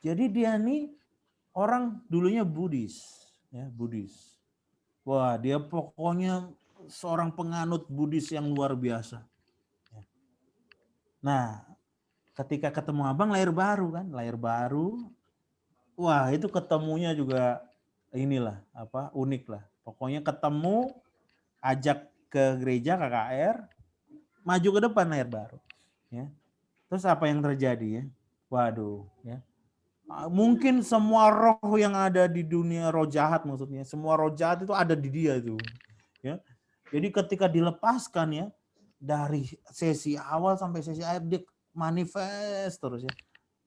Jadi dia nih orang dulunya Buddhis. Ya, Buddhis. Wah dia pokoknya seorang penganut Buddhis yang luar biasa. Nah, ketika ketemu abang lahir baru kan, lahir baru. Wah, itu ketemunya juga inilah unik lah. Pokoknya ketemu, ajak ke gereja KKR, maju ke depan lahir baru. Ya. Terus apa yang terjadi ya? Waduh, ya. Mungkin semua roh yang ada di dunia roh jahat maksudnya, semua roh jahat itu ada di dia itu. Ya. Jadi ketika dilepaskan ya, dari sesi awal sampai sesi akhir dia manifest terus ya.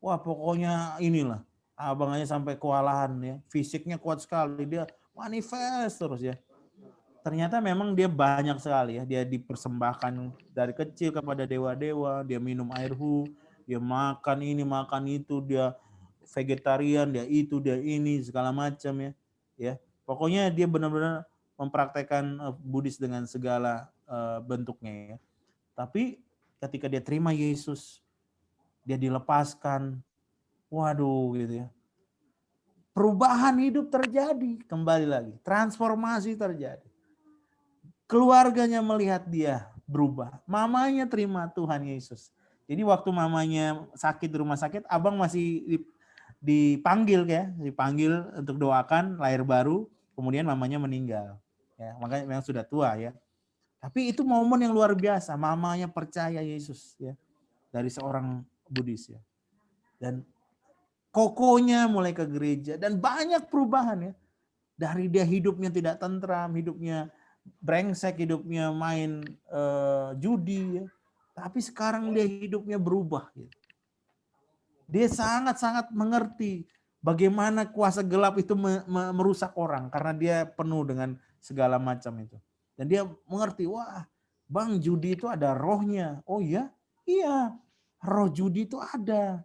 Wah pokoknya inilah abang aja sampai kewalahan ya, fisiknya kuat sekali, dia manifest terus ya. Ternyata memang dia banyak sekali ya, dia dipersembahkan dari kecil kepada dewa-dewa, dia minum air hu, dia makan ini makan itu, dia vegetarian, dia itu dia ini segala macam ya. Ya pokoknya dia benar-benar mempraktekkan Buddhis dengan segala bentuknya ya. Tapi ketika dia terima Yesus, dia dilepaskan, waduh gitu ya. Perubahan hidup terjadi, kembali lagi, transformasi terjadi. Keluarganya melihat dia berubah, mamanya terima Tuhan Yesus. Jadi waktu mamanya sakit di rumah sakit, abang masih dipanggil ya, dipanggil untuk doakan lahir baru, kemudian mamanya meninggal. Ya, makanya memang sudah tua ya. Tapi itu momen yang luar biasa, mamanya percaya Yesus ya, dari seorang Buddhis ya. Dan kokonya mulai ke gereja dan banyak perubahan ya. Dari dia hidupnya tidak tentram, hidupnya brengsek, hidupnya main judi ya. Tapi sekarang dia hidupnya berubah gitu. Dia sangat-sangat mengerti bagaimana kuasa gelap itu merusak orang karena dia penuh dengan segala macam itu. Dan dia mengerti, wah Bang, judi itu ada rohnya. Oh iya? Iya, roh judi itu ada.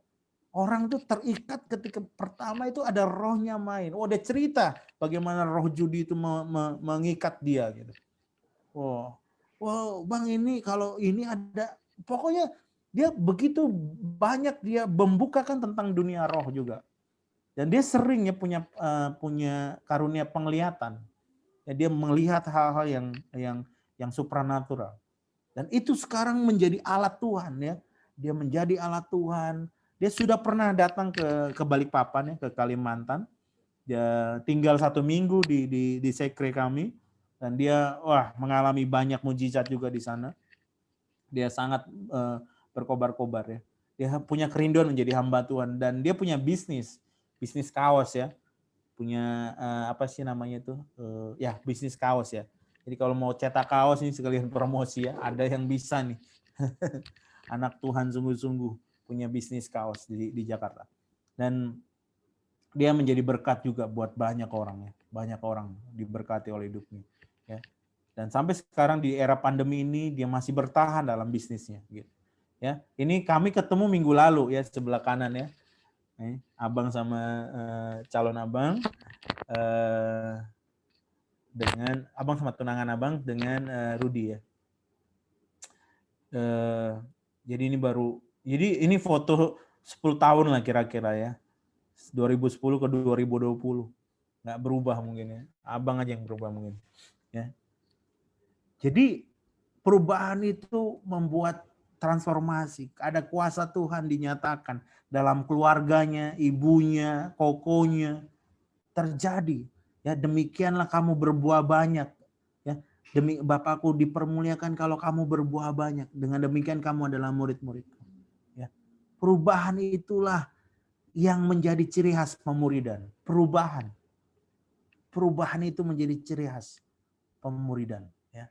Orang tuh terikat ketika pertama itu ada rohnya main. Oh, dia cerita bagaimana roh judi itu mengikat dia gitu. Wow, wow Bang, ini kalau ini ada, pokoknya dia begitu banyak dia membukakan tentang dunia roh juga. Dan dia seringnya punya karunia penglihatan. Ya, dia melihat hal-hal yang supranatural. Dan itu sekarang menjadi alat Tuhan ya. Dia menjadi alat Tuhan. Dia sudah pernah datang ke Balikpapan ya, ke Kalimantan. Dia tinggal 1 minggu di sekre kami, dan dia mengalami banyak mujizat juga di sana. Dia sangat berkobar-kobar ya. Dia punya kerinduan menjadi hamba Tuhan, dan dia punya bisnis kaos ya. Punya apa sih namanya itu? Ya, bisnis kaos ya. Jadi kalau mau cetak kaos ini sekalian promosi ya, ada yang bisa nih. Anak Tuhan sungguh-sungguh punya bisnis kaos di Jakarta. Dan dia menjadi berkat juga buat banyak orang ya. Banyak orang diberkati oleh hidupnya ya. Dan sampai sekarang di era pandemi ini dia masih bertahan dalam bisnisnya gitu. Ya. Ini kami ketemu minggu lalu ya, sebelah kanan ya. Abang sama calon abang, dengan abang sama tunangan abang dengan Rudy ya. Jadi ini foto 10 tahun lah kira-kira ya. 2010 ke 2020. Nggak berubah mungkin ya. Abang aja yang berubah mungkin. Ya. Jadi perubahan itu membuat transformasi. Ada kuasa Tuhan dinyatakan dalam keluarganya, ibunya, kokonya. Terjadi. Ya, demikianlah kamu berbuah banyak. Ya, demi Bapakku dipermuliakan kalau kamu berbuah banyak. Dengan demikian kamu adalah murid-muridku. Ya. Perubahan itulah yang menjadi ciri khas pemuridan. Perubahan itu menjadi ciri khas pemuridan. Ya.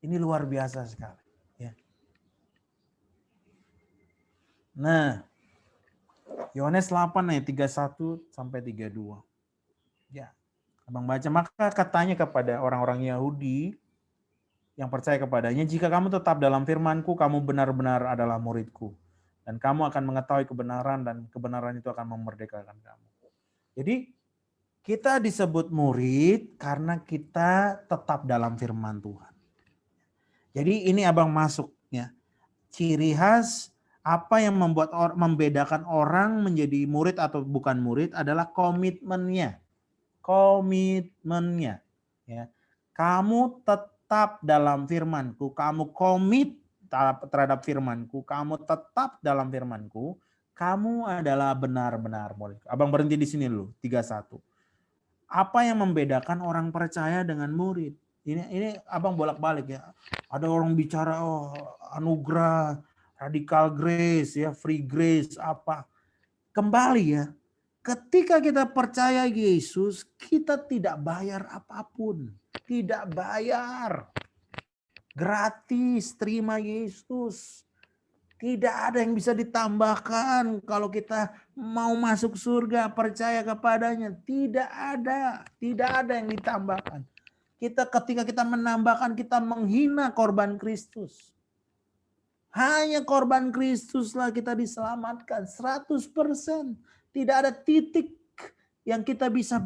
Ini luar biasa sekali. Ya. Nah, Yohanes 8 ayat 31 sampai 32. Ya. Abang baca, maka katanya kepada orang-orang Yahudi yang percaya kepadanya, jika kamu tetap dalam firman-Ku, kamu benar-benar adalah murid-Ku. Dan kamu akan mengetahui kebenaran, dan kebenaran itu akan memerdekakan kamu. Jadi kita disebut murid karena kita tetap dalam firman Tuhan. Jadi ini abang masuknya. Ciri khas apa yang membedakan orang menjadi murid atau bukan murid adalah komitmennya. Komitmennya. Ya. Kamu tetap dalam firman-Ku, kamu komit terhadap firman-Ku, kamu tetap dalam firman-Ku, kamu adalah benar-benar murid. Abang berhenti di sini dulu, 31. Apa yang membedakan orang percaya dengan murid? Ini abang bolak-balik ya. Ada orang bicara anugerah, radical grace ya, free grace apa. Kembali ya. Ketika kita percaya Yesus, kita tidak bayar apapun. Tidak bayar. Gratis terima Yesus. Tidak ada yang bisa ditambahkan kalau kita mau masuk surga percaya kepadanya. Tidak ada yang ditambahkan. Ketika kita menambahkan, kita menghina korban Kristus. Hanya korban Kristuslah kita diselamatkan 100%. Tidak ada titik yang kita bisa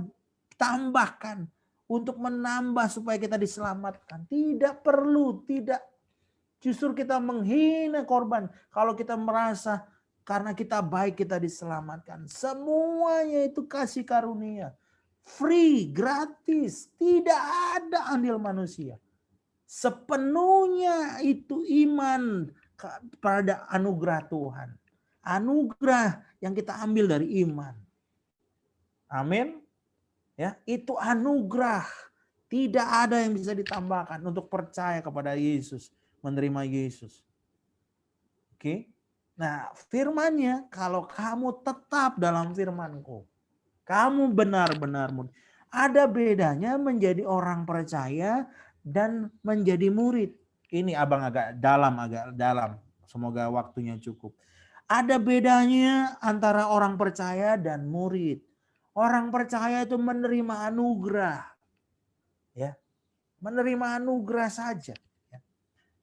tambahkan untuk menambah supaya kita diselamatkan. Tidak perlu, tidak. Justru kita menghina korban kalau kita merasa karena kita baik kita diselamatkan. Semuanya itu kasih karunia. Free, gratis, tidak ada andil manusia. Sepenuhnya itu iman pada anugerah Tuhan. Anugerah yang kita ambil dari iman. Amin. Ya, itu anugerah. Tidak ada yang bisa ditambahkan untuk percaya kepada Yesus. Menerima Yesus. Oke. Nah, firman-Nya, kalau kamu tetap dalam firman-Ku, kamu benar-benar murid. Ada bedanya menjadi orang percaya dan menjadi murid. Ini abang agak dalam. Semoga waktunya cukup. Ada bedanya antara orang percaya dan murid. Orang percaya itu menerima anugerah, ya, menerima anugerah saja. Ya.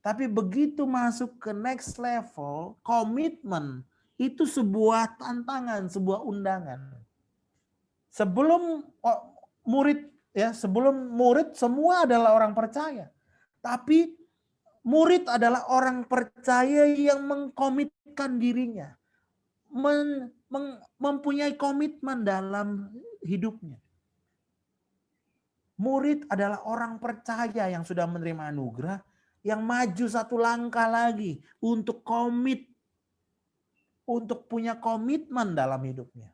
Tapi begitu masuk ke next level, komitmen itu sebuah tantangan, sebuah undangan. Sebelum murid, ya, sebelum murid semua adalah orang percaya, tapi murid adalah orang percaya yang mengkomitkan dirinya, mempunyai komitmen dalam hidupnya. Murid adalah orang percaya yang sudah menerima anugerah, yang maju satu langkah lagi untuk komit, untuk punya komitmen dalam hidupnya.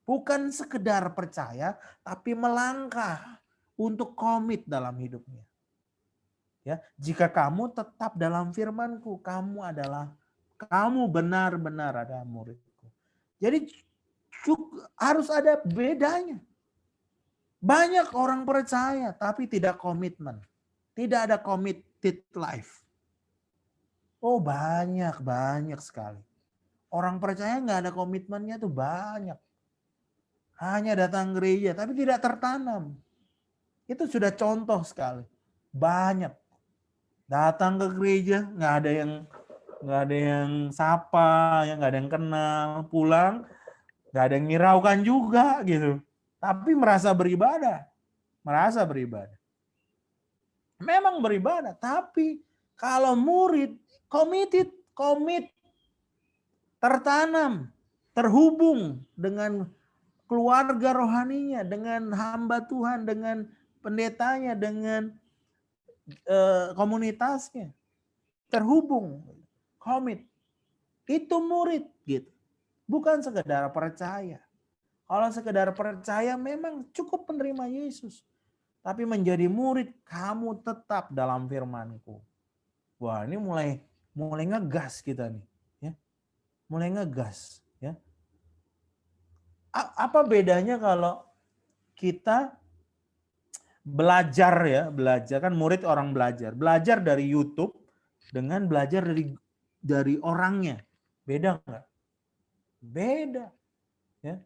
Bukan sekedar percaya, tapi melangkah untuk komit dalam hidupnya. Ya, jika kamu tetap dalam firman-Ku, kamu benar-benar ada muridku. Jadi harus ada bedanya. Banyak orang percaya tapi tidak komitmen. Tidak ada committed life. Oh banyak sekali. Orang percaya nggak ada komitmennya tuh banyak. Hanya datang gereja tapi tidak tertanam. Itu sudah contoh sekali. Banyak. Datang ke gereja nggak ada yang sapa, nggak ada yang kenal, pulang nggak ada yang ngiraukan juga gitu. Tapi merasa beribadah. Memang beribadah, tapi kalau murid komit, tertanam, terhubung dengan keluarga rohaninya, dengan hamba Tuhan, dengan pendetanya, dengan komunitasnya, terhubung, komit. Itu murid gitu. Bukan sekedar percaya. Kalau sekedar percaya memang cukup menerima Yesus. Tapi menjadi murid, kamu tetap dalam firman-Ku. Wah, ini mulai ngegas kita nih, ya. Mulai ngegas, ya. Apa bedanya kalau kita belajar kan murid orang belajar dari YouTube dengan belajar dari orangnya, beda nggak? Beda, ya,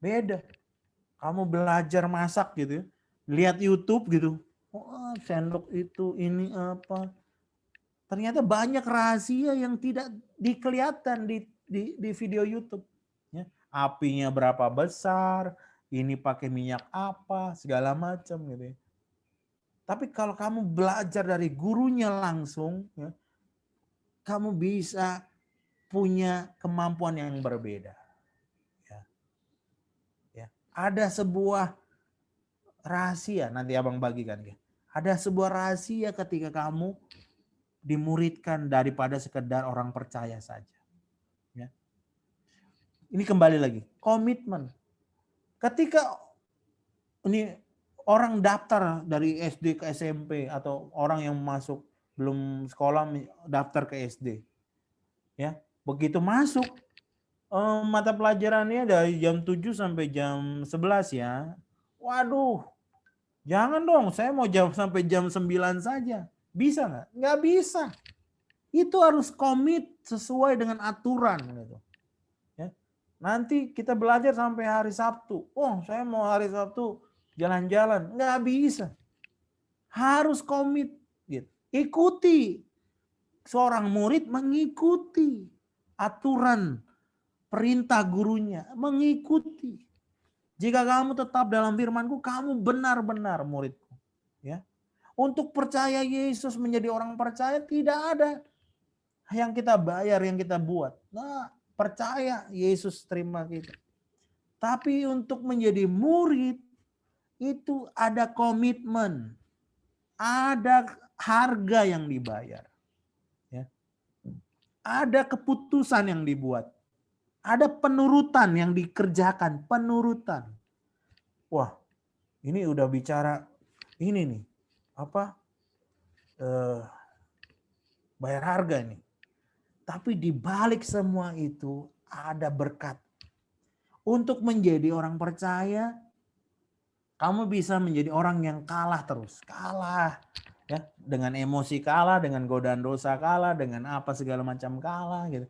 beda. Kamu belajar masak gitu, ya. Lihat YouTube gitu, oh, sendok itu ini apa? Ternyata banyak rahasia yang tidak dikelihatan di video YouTube. Ya. Apinya berapa besar, ini pakai minyak apa, segala macam gitu. Ya. Tapi kalau kamu belajar dari gurunya langsung, ya, kamu bisa punya kemampuan yang berbeda. Ya. Ya. Ada sebuah rahasia, nanti abang bagikan. Ya. Ada sebuah rahasia ketika kamu dimuridkan daripada sekedar orang percaya saja. Ya. Ini kembali lagi, komitmen. Ketika ini orang daftar dari SD ke SMP atau orang yang masuk belum sekolah daftar ke SD. Ya, begitu masuk mata pelajarannya dari jam 7 sampai jam 11 ya. Waduh, jangan dong, saya mau sampai jam 9 saja. Bisa nggak? Nggak bisa. Itu harus komit sesuai dengan aturan gitu. Ya. Nanti kita belajar sampai hari Sabtu. Oh, saya mau hari Sabtu jalan-jalan. Nggak bisa. Harus komit. Gitu. Ikuti. Seorang murid mengikuti aturan perintah gurunya. Mengikuti. Jika kamu tetap dalam firman-Ku, kamu benar-benar muridku. Ya. Untuk percaya Yesus menjadi orang percaya tidak ada yang kita bayar, yang kita buat. Nah, percaya Yesus terima kita. Tapi untuk menjadi murid itu ada komitmen, ada harga yang dibayar, ya. Ada keputusan yang dibuat, ada penurutan yang dikerjakan, penurutan. Wah, ini udah bicara ini nih, apa? Bayar harga nih. Tapi di balik semua itu ada berkat. Untuk menjadi orang percaya, kamu bisa menjadi orang yang kalah terus. Kalah. Ya, dengan emosi kalah, dengan godaan dosa kalah, dengan apa segala macam kalah gitu.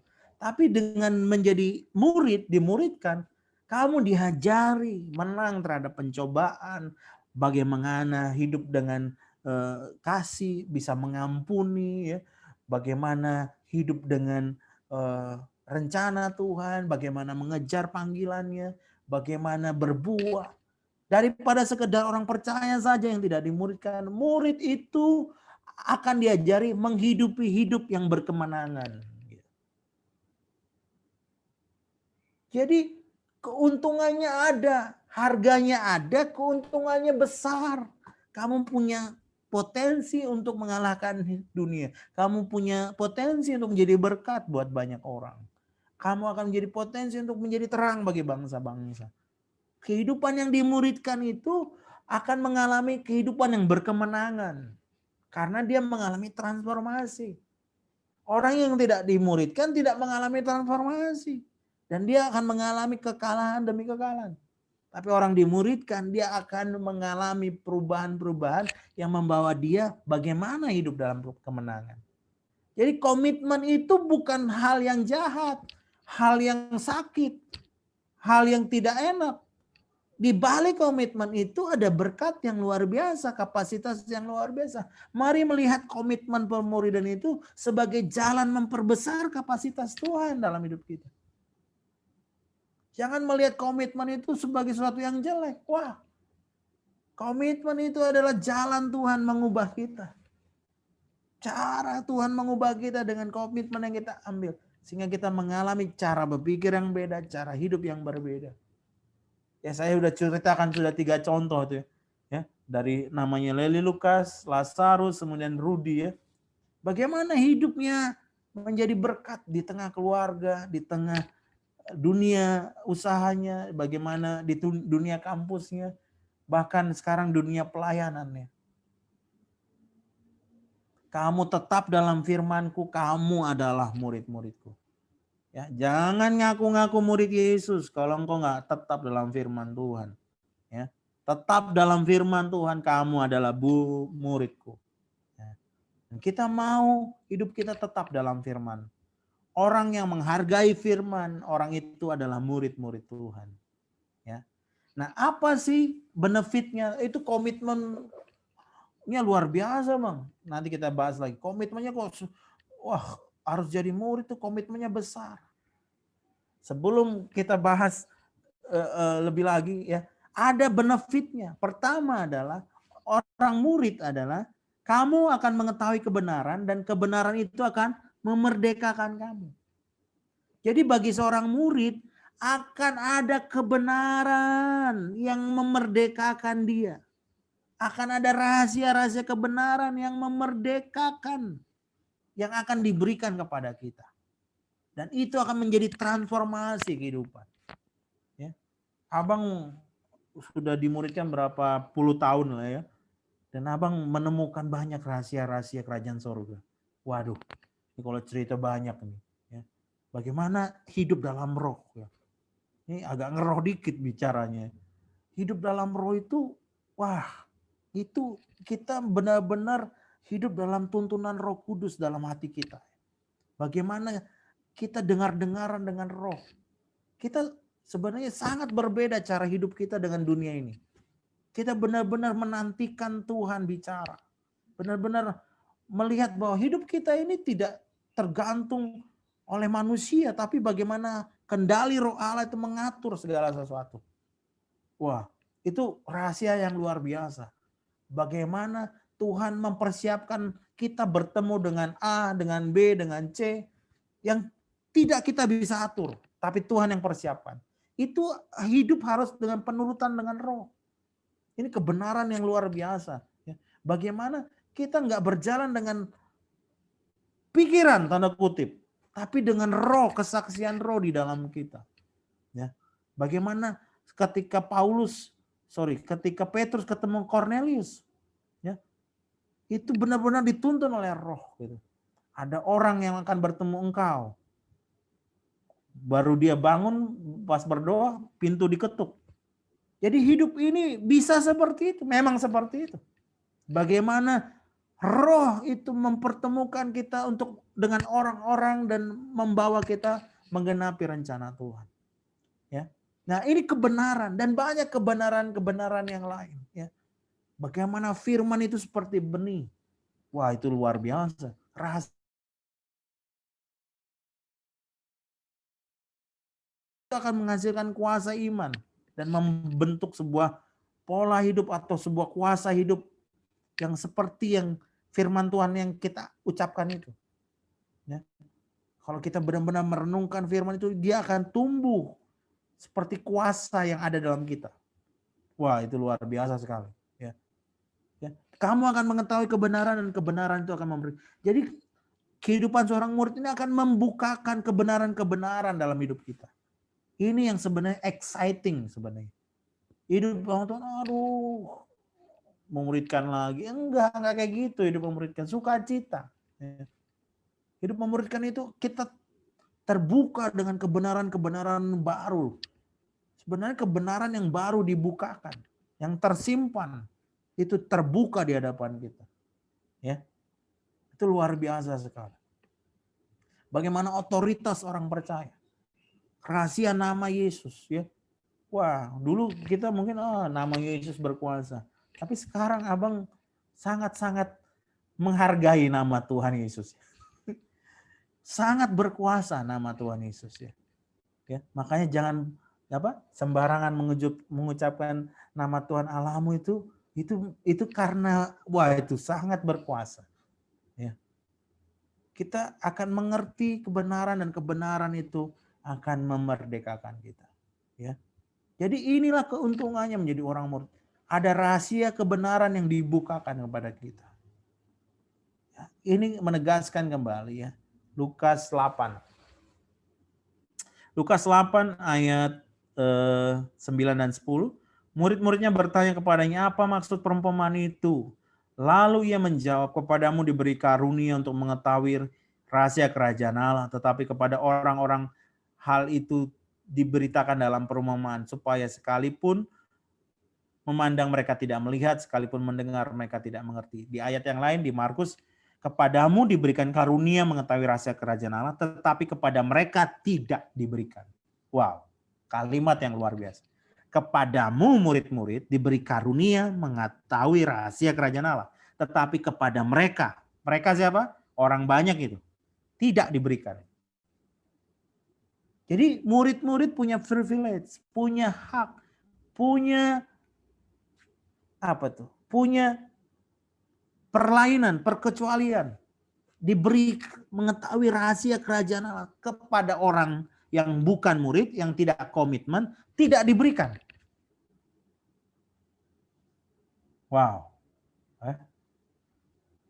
Tapi dengan menjadi murid, dimuridkan, kamu diajari menang terhadap pencobaan, bagaimana hidup dengan kasih, bisa mengampuni, ya, bagaimana hidup dengan rencana Tuhan, bagaimana mengejar panggilannya, bagaimana berbuah. Daripada sekedar orang percaya saja yang tidak dimuridkan, murid itu akan diajari menghidupi hidup yang berkemenangan. Jadi keuntungannya ada, harganya ada, keuntungannya besar. Kamu punya potensi untuk mengalahkan dunia. Kamu punya potensi untuk menjadi berkat buat banyak orang. Kamu akan menjadi potensi untuk menjadi terang bagi bangsa-bangsa. Kehidupan yang dimuridkan itu akan mengalami kehidupan yang berkemenangan. Karena dia mengalami transformasi. Orang yang tidak dimuridkan tidak mengalami transformasi. Dan dia akan mengalami kekalahan demi kekalahan. Tapi orang dimuridkan, dia akan mengalami perubahan-perubahan yang membawa dia bagaimana hidup dalam kemenangan. Jadi komitmen itu bukan hal yang jahat, hal yang sakit, hal yang tidak enak. Di balik komitmen itu ada berkat yang luar biasa, kapasitas yang luar biasa. Mari melihat komitmen pemuridan itu sebagai jalan memperbesar kapasitas Tuhan dalam hidup kita. Jangan melihat komitmen itu sebagai sesuatu yang jelek. Wah, komitmen itu adalah jalan Tuhan mengubah kita. Cara Tuhan mengubah kita dengan komitmen yang kita ambil. Sehingga kita mengalami cara berpikir yang beda, cara hidup yang berbeda. Ya saya sudah ceritakan sudah 3 contoh tuh ya. Dari namanya Leli Lukas, Lazarus, kemudian Rudi ya. Bagaimana hidupnya menjadi berkat di tengah keluarga, di tengah dunia usahanya, bagaimana di dunia kampusnya, bahkan sekarang dunia pelayanannya. Kamu tetap dalam firman-Ku, kamu adalah murid-murid-Ku. Ya, jangan ngaku-ngaku murid Yesus kalau engkau nggak tetap dalam firman Tuhan. Ya, tetap dalam firman Tuhan, kamu adalah muridku. Ya. Dan kita mau hidup kita tetap dalam firman. Orang yang menghargai firman, orang itu adalah murid-murid Tuhan. Ya. Nah, apa sih benefitnya? Itu komitmennya luar biasa, Bang. Nanti kita bahas lagi. Komitmennya kok wah, harus jadi murid itu komitmennya besar. Sebelum kita bahas lebih lagi ya, ada benefitnya. Pertama adalah orang murid adalah kamu akan mengetahui kebenaran dan kebenaran itu akan memerdekakan kamu. Jadi bagi seorang murid akan ada kebenaran yang memerdekakan dia. Akan ada rahasia-rahasia kebenaran yang memerdekakan yang akan diberikan kepada kita. Dan itu akan menjadi transformasi kehidupan. Ya. Abang sudah dimuridkan berapa puluh tahun lah ya. Dan abang menemukan banyak rahasia-rahasia kerajaan sorga. Waduh, ini kalau cerita banyak nih. Ya. Bagaimana hidup dalam roh. Ya. Ini agak ngeroh dikit bicaranya. Hidup dalam roh itu, wah, itu kita benar-benar hidup dalam tuntunan Roh Kudus dalam hati kita. Bagaimana kita dengar-dengaran dengan roh. Kita sebenarnya sangat berbeda cara hidup kita dengan dunia ini. Kita benar-benar menantikan Tuhan bicara. Benar-benar melihat bahwa hidup kita ini tidak tergantung oleh manusia, tapi bagaimana kendali Roh Allah itu mengatur segala sesuatu. Wah, itu rahasia yang luar biasa. Bagaimana Tuhan mempersiapkan kita bertemu dengan A, dengan B, dengan C, yang tidak kita bisa atur, tapi Tuhan yang persiapkan. Itu hidup harus dengan penurutan dengan roh. Ini kebenaran yang luar biasa. Bagaimana kita nggak berjalan dengan pikiran tanda kutip, tapi dengan roh, kesaksian roh di dalam kita. Ya, bagaimana ketika ketika Petrus ketemu Cornelius, ya, itu benar-benar dituntun oleh roh. Gitu. Ada orang yang akan bertemu engkau. Baru dia bangun, pas berdoa, pintu diketuk. Jadi hidup ini bisa seperti itu, memang seperti itu. Bagaimana roh itu mempertemukan kita untuk dengan orang-orang dan membawa kita menggenapi rencana Tuhan. Ya. Nah, ini kebenaran dan banyak kebenaran-kebenaran yang lain. Ya. Bagaimana firman itu seperti benih. Wah, itu luar biasa. Rahasia itu akan menghasilkan kuasa iman dan membentuk sebuah pola hidup atau sebuah kuasa hidup yang seperti yang firman Tuhan yang kita ucapkan itu. Ya. Kalau kita benar-benar merenungkan firman itu, dia akan tumbuh seperti kuasa yang ada dalam kita. Wah, itu luar biasa sekali. Ya. Ya. Kamu akan mengetahui kebenaran dan kebenaran itu akan memberi. Jadi kehidupan seorang murid ini akan membukakan kebenaran-kebenaran dalam hidup kita. Ini yang sebenarnya exciting sebenarnya. Hidup Tuhan, aduh, memuridkan lagi. Enggak kayak gitu hidup memuridkan. Sukacita. Ya. Hidup memuridkan itu kita terbuka dengan kebenaran-kebenaran baru. Sebenarnya kebenaran yang baru dibukakan, yang tersimpan itu terbuka di hadapan kita. Ya. Itu luar biasa sekali. Bagaimana otoritas orang percaya. Rahasia nama Yesus, ya. Wah, dulu kita mungkin nama Yesus berkuasa. Tapi sekarang Abang sangat-sangat menghargai nama Tuhan Yesus. Sangat berkuasa nama Tuhan Yesus, ya. Ya, makanya jangan sembarangan mengucapkan nama Tuhan Allahmu itu karena wah itu sangat berkuasa. Ya. Kita akan mengerti kebenaran dan kebenaran itu akan memerdekakan kita. Ya. Jadi inilah keuntungannya menjadi orang murid. Ada rahasia kebenaran yang dibukakan kepada kita. Ya. Ini menegaskan kembali ya. Lukas 8. Lukas 8 ayat 9 dan 10. Murid-muridnya bertanya kepadanya, apa maksud perumpamaan itu? Lalu ia menjawab, kepadamu diberi karunia untuk mengetahui rahasia kerajaan Allah, tetapi kepada orang-orang hal itu diberitakan dalam perumpamaan, supaya sekalipun memandang mereka tidak melihat, sekalipun mendengar mereka tidak mengerti. Di ayat yang lain di Markus, kepadamu diberikan karunia mengetahui rahasia kerajaan Allah, tetapi kepada mereka tidak diberikan. Wow, kalimat yang luar biasa. Kepadamu murid-murid diberi karunia mengetahui rahasia kerajaan Allah, tetapi kepada mereka siapa? Orang banyak itu, tidak diberikan. Jadi murid-murid punya privilege, punya hak, punya punya perlainan, perkecualian, diberi mengetahui rahasia kerajaan Allah kepada orang yang bukan murid, yang tidak komitmen, tidak diberikan. Wow.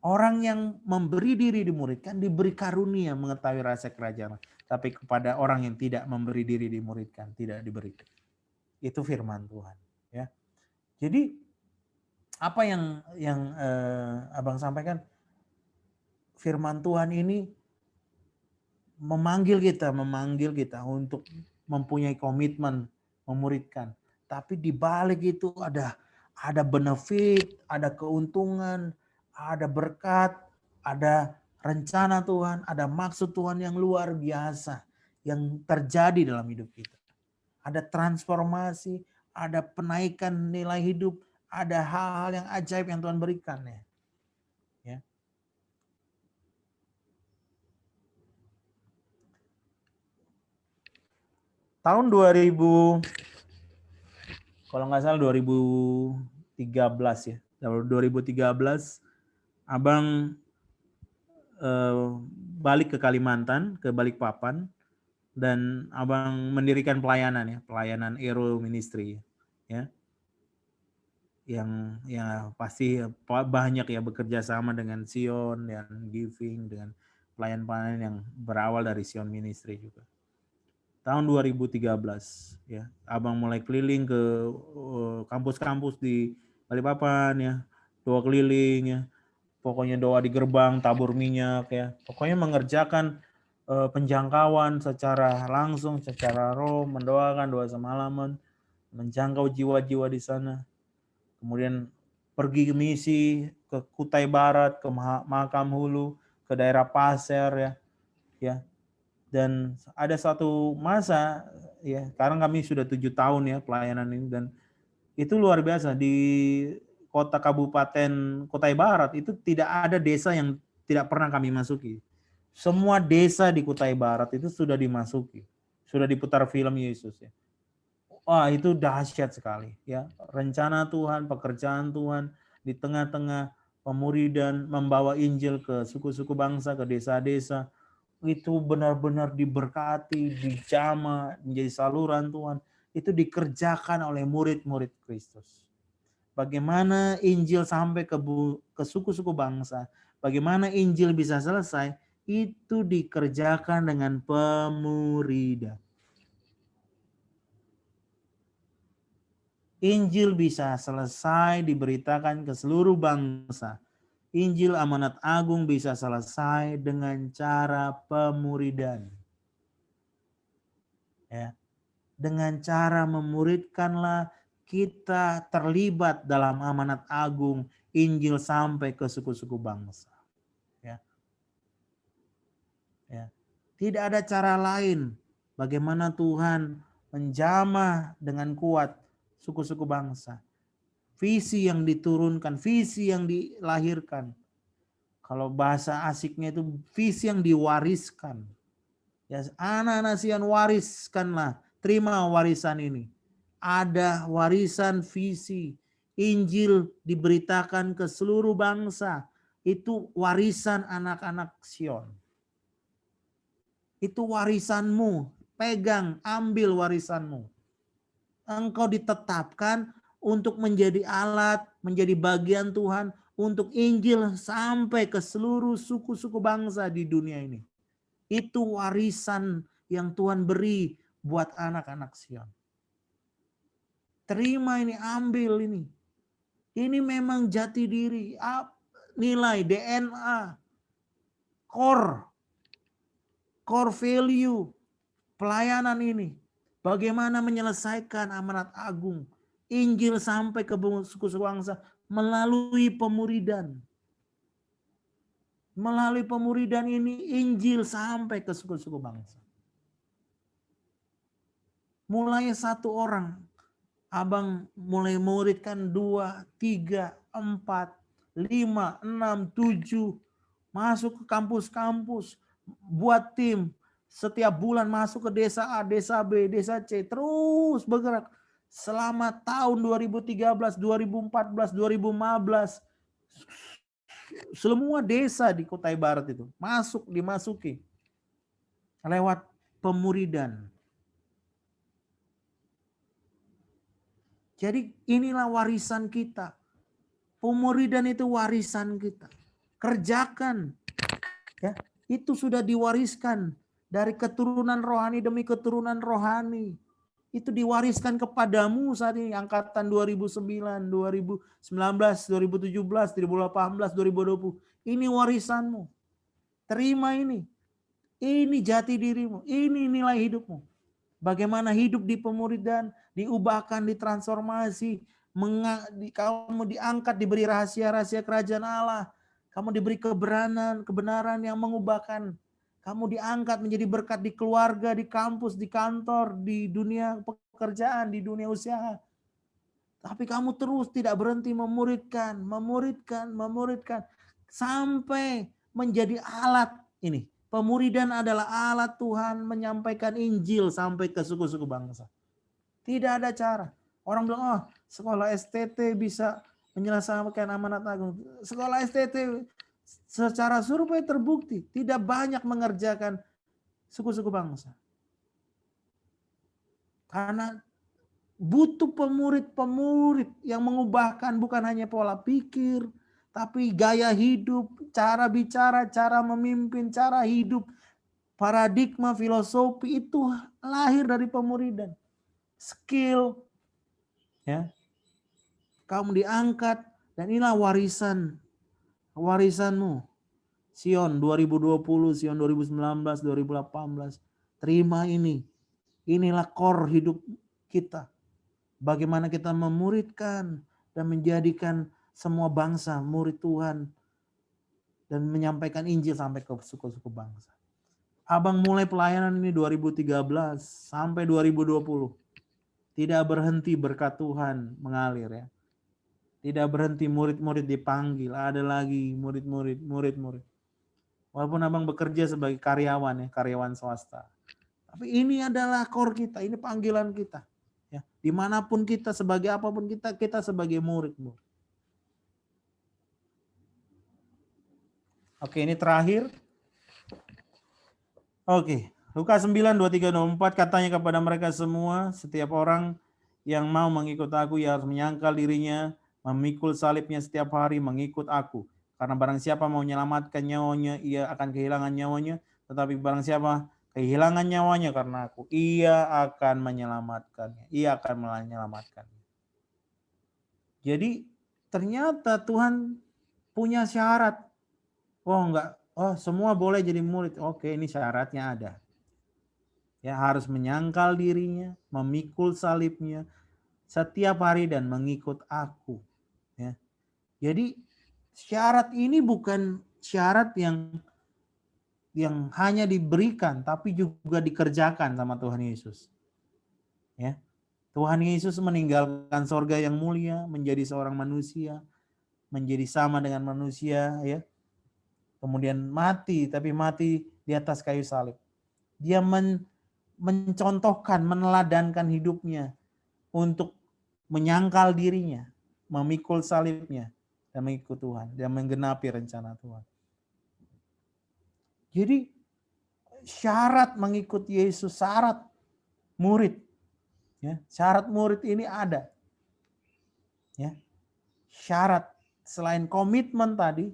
Orang yang memberi diri dimuridkan diberi karunia mengetahui rahasia kerajaan Allah. Tapi kepada orang yang tidak memberi diri dimuridkan tidak diberikan. Itu firman Tuhan. Ya. Jadi apa yang Abang sampaikan, firman Tuhan ini memanggil kita untuk mempunyai komitmen memuridkan. Tapi di balik itu ada benefit, ada keuntungan, ada berkat, ada rencana Tuhan, ada maksud Tuhan yang luar biasa yang terjadi dalam hidup kita. Ada transformasi, ada penaikan nilai hidup, ada hal-hal yang ajaib yang Tuhan berikan ya. Tahun 2000, kalau nggak salah 2013 ya. 2013 Abang balik ke Kalimantan, ke Balikpapan, dan Abang mendirikan pelayanan Aero Ministry ya. Yang ya pasti banyak ya bekerja sama dengan Sion dan Giving, dengan pelayan-pelayan yang berawal dari Sion Ministry juga. Tahun 2013 ya, Abang mulai keliling ke kampus-kampus di Balikpapan ya, doa keliling ya, pokoknya doa di gerbang, tabur minyak ya, pokoknya mengerjakan penjangkauan secara langsung, secara roh, mendoakan doa semalaman, menjangkau jiwa-jiwa di sana. Kemudian pergi ke misi ke Kutai Barat, ke Mahakam Hulu, ke daerah Pasir ya. Dan ada satu masa, ya sekarang kami sudah 7 tahun ya pelayanan ini, dan itu luar biasa. Di kota Kabupaten Kutai Barat itu tidak ada desa yang tidak pernah kami masuki. Semua desa di Kutai Barat itu sudah dimasuki, sudah diputar film Yesus ya. Wah, itu dahsyat sekali ya. Rencana Tuhan, pekerjaan Tuhan di tengah-tengah pemuridan, membawa Injil ke suku-suku bangsa, ke desa-desa, itu benar-benar diberkati, dijamah, menjadi saluran Tuhan. Itu dikerjakan oleh murid-murid Kristus. Bagaimana Injil sampai ke suku-suku bangsa, bagaimana Injil bisa selesai, itu dikerjakan dengan pemuridan. Injil bisa selesai diberitakan ke seluruh bangsa. Injil amanat agung bisa selesai dengan cara pemuridan. Ya. Dengan cara memuridkanlah kita terlibat dalam amanat agung Injil sampai ke suku-suku bangsa. Ya. Ya. Tidak ada cara lain bagaimana Tuhan menjamah dengan kuat suku-suku bangsa. Visi yang diturunkan, visi yang dilahirkan. Kalau bahasa asiknya itu visi yang diwariskan. Ya, anak-anak Sion wariskanlah, terima warisan ini. Ada warisan visi. Injil diberitakan ke seluruh bangsa. Itu warisan anak-anak Sion. Itu warisanmu. Pegang, ambil warisanmu. Engkau ditetapkan untuk menjadi alat, menjadi bagian Tuhan untuk Injil sampai ke seluruh suku-suku bangsa di dunia ini. Itu warisan yang Tuhan beri buat anak-anak Sion. Terima ini, ambil ini. Ini memang jati diri, nilai DNA, core value pelayanan ini. Bagaimana menyelesaikan amanat agung Injil sampai ke suku-suku bangsa melalui pemuridan. Melalui pemuridan ini Injil sampai ke suku-suku bangsa. Mulai 1 orang, abang mulai muridkan 2, 3, 4, 5, 6, 7. Masuk ke kampus-kampus, buat tim. Setiap bulan masuk ke desa A, desa B, desa C. Terus bergerak. Selama tahun 2013, 2014, 2015. Semua desa di Kutai Barat itu dimasuki. Lewat pemuridan. Jadi inilah warisan kita. Pemuridan itu warisan kita. Kerjakan. Ya, itu sudah diwariskan dari keturunan rohani demi keturunan rohani. Itu diwariskan kepadamu saat ini angkatan 2009, 2019, 2017, 2018, 2020. Ini warisanmu. Terima ini. Ini jati dirimu. Ini nilai hidupmu. Bagaimana hidup di pemuridan, diubahkan, ditransformasi, kamu diangkat, diberi rahasia-rahasia kerajaan Allah. Kamu diberi kebenaran yang mengubahkan. Kamu diangkat menjadi berkat di keluarga, di kampus, di kantor, di dunia pekerjaan, di dunia usaha. Tapi kamu terus tidak berhenti memuridkan. Sampai menjadi alat ini. Pemuridan adalah alat Tuhan menyampaikan Injil sampai ke suku-suku bangsa. Tidak ada cara. Orang bilang, oh sekolah STT bisa menyelesaikan amanat agung. Sekolah STT secara survei terbukti tidak banyak mengerjakan suku-suku bangsa. Karena butuh pemurid-pemurid yang mengubahkan bukan hanya pola pikir, tapi gaya hidup, cara bicara, cara memimpin, cara hidup, paradigma, filosofi itu lahir dari pemuridan. Skill, ya, kamu diangkat dan inilah warisanmu. Sion 2020, Sion 2019, 2018. Terima ini. Inilah core hidup kita. Bagaimana kita memuridkan dan menjadikan semua bangsa murid Tuhan dan menyampaikan Injil sampai ke suku-suku bangsa. Abang mulai pelayanan ini 2013 sampai 2020. Tidak berhenti berkat Tuhan mengalir ya. Tidak berhenti murid-murid dipanggil. Ada lagi murid-murid. Walaupun abang bekerja sebagai karyawan ya, karyawan swasta. Tapi ini adalah core kita, ini panggilan kita. Ya, dimanapun kita, sebagai apapun kita sebagai murid. Oke, ini terakhir. Oke, Lukas 9, 23, 24 katanya kepada mereka semua, setiap orang yang mau mengikut aku, ia harus menyangkal dirinya, memikul salibnya setiap hari, mengikut aku. Karena barang siapa mau menyelamatkan nyawanya, ia akan kehilangan nyawanya. Tetapi barang siapa kehilangan nyawanya karena aku, ia akan menyelamatkannya. Ia akan menyelamatkannya. Jadi ternyata Tuhan punya syarat. Oh enggak, oh semua boleh jadi murid. Oke, ini syaratnya ada. Ya, harus menyangkal dirinya, memikul salibnya setiap hari dan mengikut aku. Ya. Jadi syarat ini bukan syarat yang hanya diberikan tapi juga dikerjakan sama Tuhan Yesus. Ya. Tuhan Yesus meninggalkan sorga yang mulia, menjadi seorang manusia, menjadi sama dengan manusia, ya. Kemudian mati, tapi mati di atas kayu salib. Dia mencontohkan, meneladankan hidupnya untuk menyangkal dirinya, memikul salibnya, dan mengikut Tuhan, dan menggenapi rencana Tuhan. Jadi syarat mengikut Yesus, syarat murid, ya, syarat murid ini ada, ya, syarat selain komitmen tadi,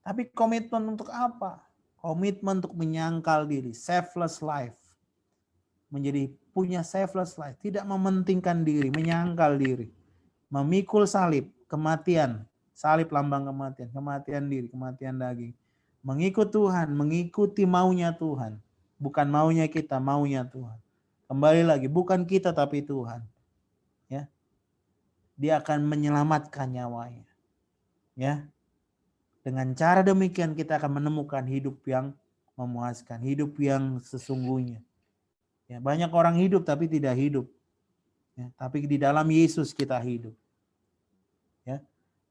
tapi komitmen untuk apa? Komitmen untuk menyangkal diri, selfless life. Menjadi punya selfless life, tidak mementingkan diri, menyangkal diri, memikul salib, kematian, salib lambang kematian, kematian diri, kematian daging, mengikut Tuhan, mengikuti maunya Tuhan, bukan maunya kita, maunya Tuhan. Kembali lagi, bukan kita tapi Tuhan, ya. Dia akan menyelamatkan nyawanya, ya. Dengan cara demikian kita akan menemukan hidup yang memuaskan, hidup yang sesungguhnya. Ya, banyak orang hidup tapi tidak hidup. Ya, tapi di dalam Yesus kita hidup. Ya.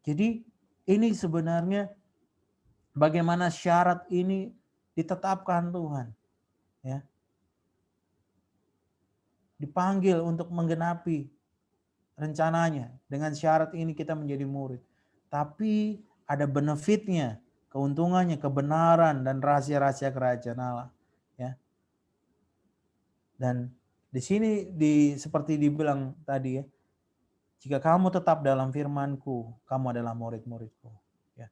Jadi ini sebenarnya bagaimana syarat ini ditetapkan Tuhan. Ya. Dipanggil untuk menggenapi rencananya. Dengan syarat ini kita menjadi murid. Tapi ada benefitnya, keuntungannya, kebenaran, dan rahasia-rahasia kerajaan Allah. Ya. Dan di sini seperti dibilang tadi ya, jika kamu tetap dalam firman-Ku, kamu adalah murid-murid-Ku. Ya.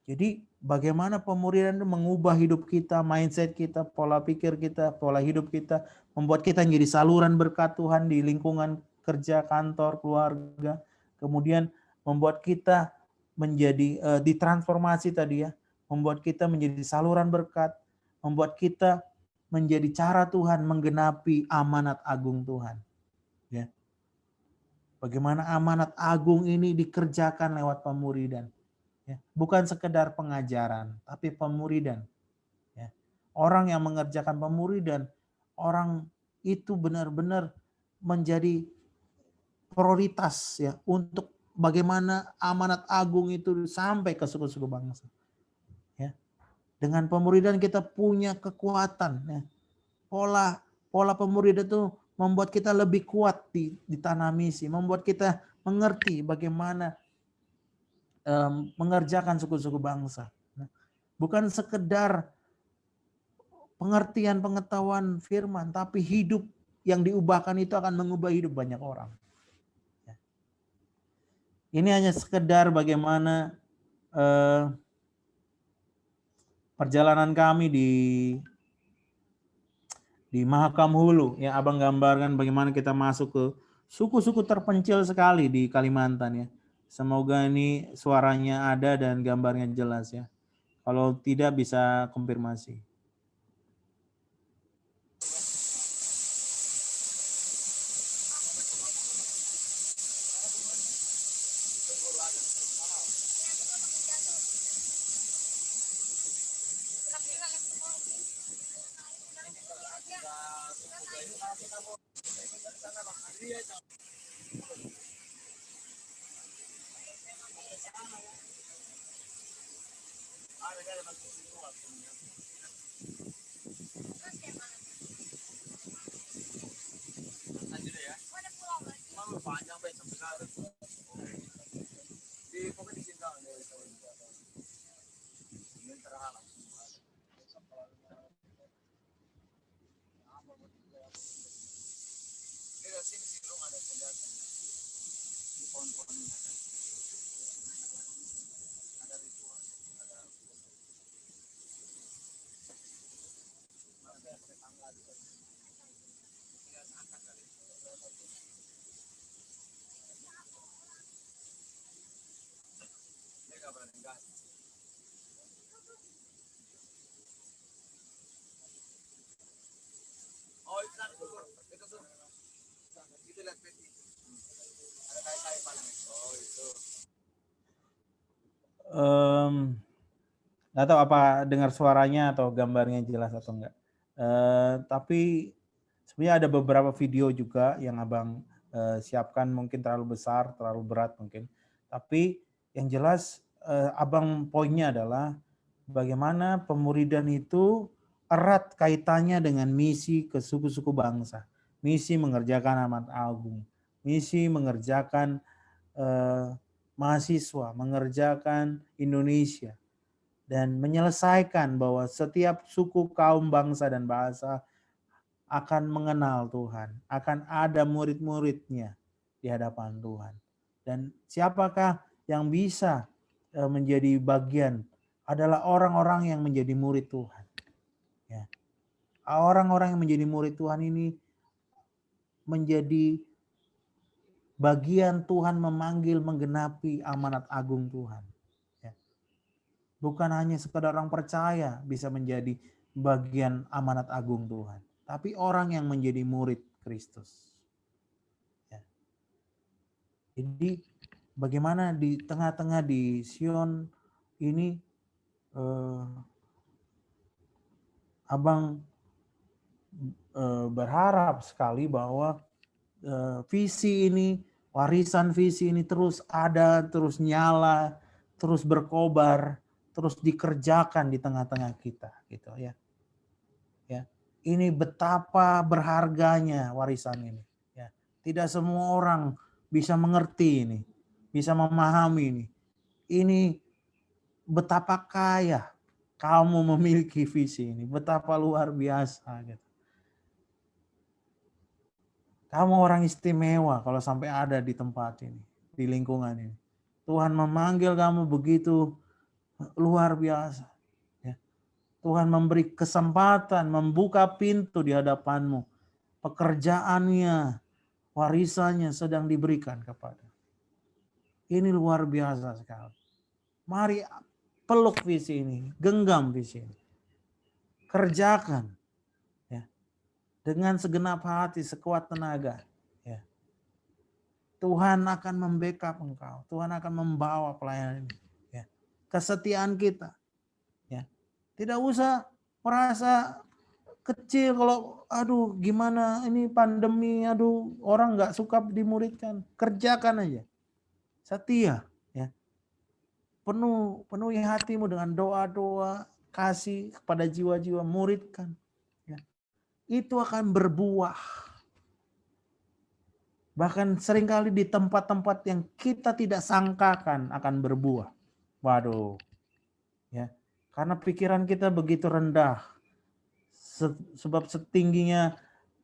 Jadi bagaimana pemuridan itu mengubah hidup kita, mindset kita, pola pikir kita, pola hidup kita, membuat kita menjadi saluran berkat Tuhan di lingkungan kerja, kantor, keluarga. Kemudian membuat kita menjadi ditransformasi tadi ya, membuat kita menjadi saluran berkat, membuat kita menjadi cara Tuhan menggenapi amanat agung Tuhan. Ya. Bagaimana amanat agung ini dikerjakan lewat pemuridan. Ya. Bukan sekedar pengajaran, tapi pemuridan. Ya. Orang yang mengerjakan pemuridan, orang itu benar-benar menjadi prioritas ya untuk bagaimana amanat agung itu sampai ke suku-suku bangsa. Ya. Dengan pemuridan kita punya kekuatan. Ya. Pola pemuridan itu membuat kita lebih kuat di tanah misi, membuat kita mengerti bagaimana mengerjakan suku-suku bangsa. Bukan sekedar pengertian pengetahuan firman, tapi hidup yang diubahkan itu akan mengubah hidup banyak orang. Ini hanya sekedar bagaimana perjalanan kami di Mahakam Hulu. Ya, Abang gambarkan bagaimana kita masuk ke suku-suku terpencil sekali di Kalimantan ya. Semoga ini suaranya ada dan gambarnya jelas ya. Kalau tidak bisa konfirmasi. Nggak tahu apa dengar suaranya atau gambarnya jelas atau enggak. Tapi sebenarnya ada beberapa video juga yang abang siapkan, mungkin terlalu besar, terlalu berat mungkin. Tapi yang jelas abang poinnya adalah bagaimana pemuridan itu erat kaitannya dengan misi ke suku-suku bangsa. Misi mengerjakan amanat agung. Misi mengerjakan mahasiswa, mengerjakan Indonesia. Dan menyelesaikan bahwa setiap suku, kaum, bangsa, dan bahasa akan mengenal Tuhan. Akan ada murid-muridnya di hadapan Tuhan. Dan siapakah yang bisa menjadi bagian adalah orang-orang yang menjadi murid Tuhan. Ya. Orang-orang yang menjadi murid Tuhan ini menjadi bagian Tuhan memanggil menggenapi amanat agung Tuhan. Bukan hanya sekedar orang percaya bisa menjadi bagian amanat agung Tuhan, tapi orang yang menjadi murid Kristus. Ya. Jadi bagaimana di tengah-tengah di Sion ini abang berharap sekali bahwa visi ini, warisan visi ini terus ada, terus nyala, terus berkobar, terus dikerjakan di tengah-tengah kita, gitu ya. Ya, ini betapa berharganya warisan ini. Ya, tidak semua orang bisa mengerti ini, bisa memahami ini. Ini betapa kaya kamu memiliki visi ini, betapa luar biasa. Gitu. Kamu orang istimewa kalau sampai ada di tempat ini, di lingkungan ini. Tuhan memanggil kamu begitu luar biasa. Ya. Tuhan memberi kesempatan, membuka pintu di hadapanmu. Pekerjaannya, warisannya sedang diberikan kepada. Ini luar biasa sekali. Mari peluk visi ini, genggam visi ini. Kerjakan. Ya. Dengan segenap hati, sekuat tenaga. Ya. Tuhan akan membackup engkau. Tuhan akan membawa pelayanan ini. Ya. Kesetiaan kita. Ya. Tidak usah merasa kecil kalau aduh gimana ini pandemi, aduh orang nggak suka dimuridkan. Kerjakan aja. Setia. Ya. Penuhi hatimu dengan doa-doa, kasih kepada jiwa-jiwa, muridkan. Ya. Itu akan berbuah. Bahkan seringkali di tempat-tempat yang kita tidak sangkakan akan berbuah. Waduh. Ya. Karena pikiran kita begitu rendah. Sebab setingginya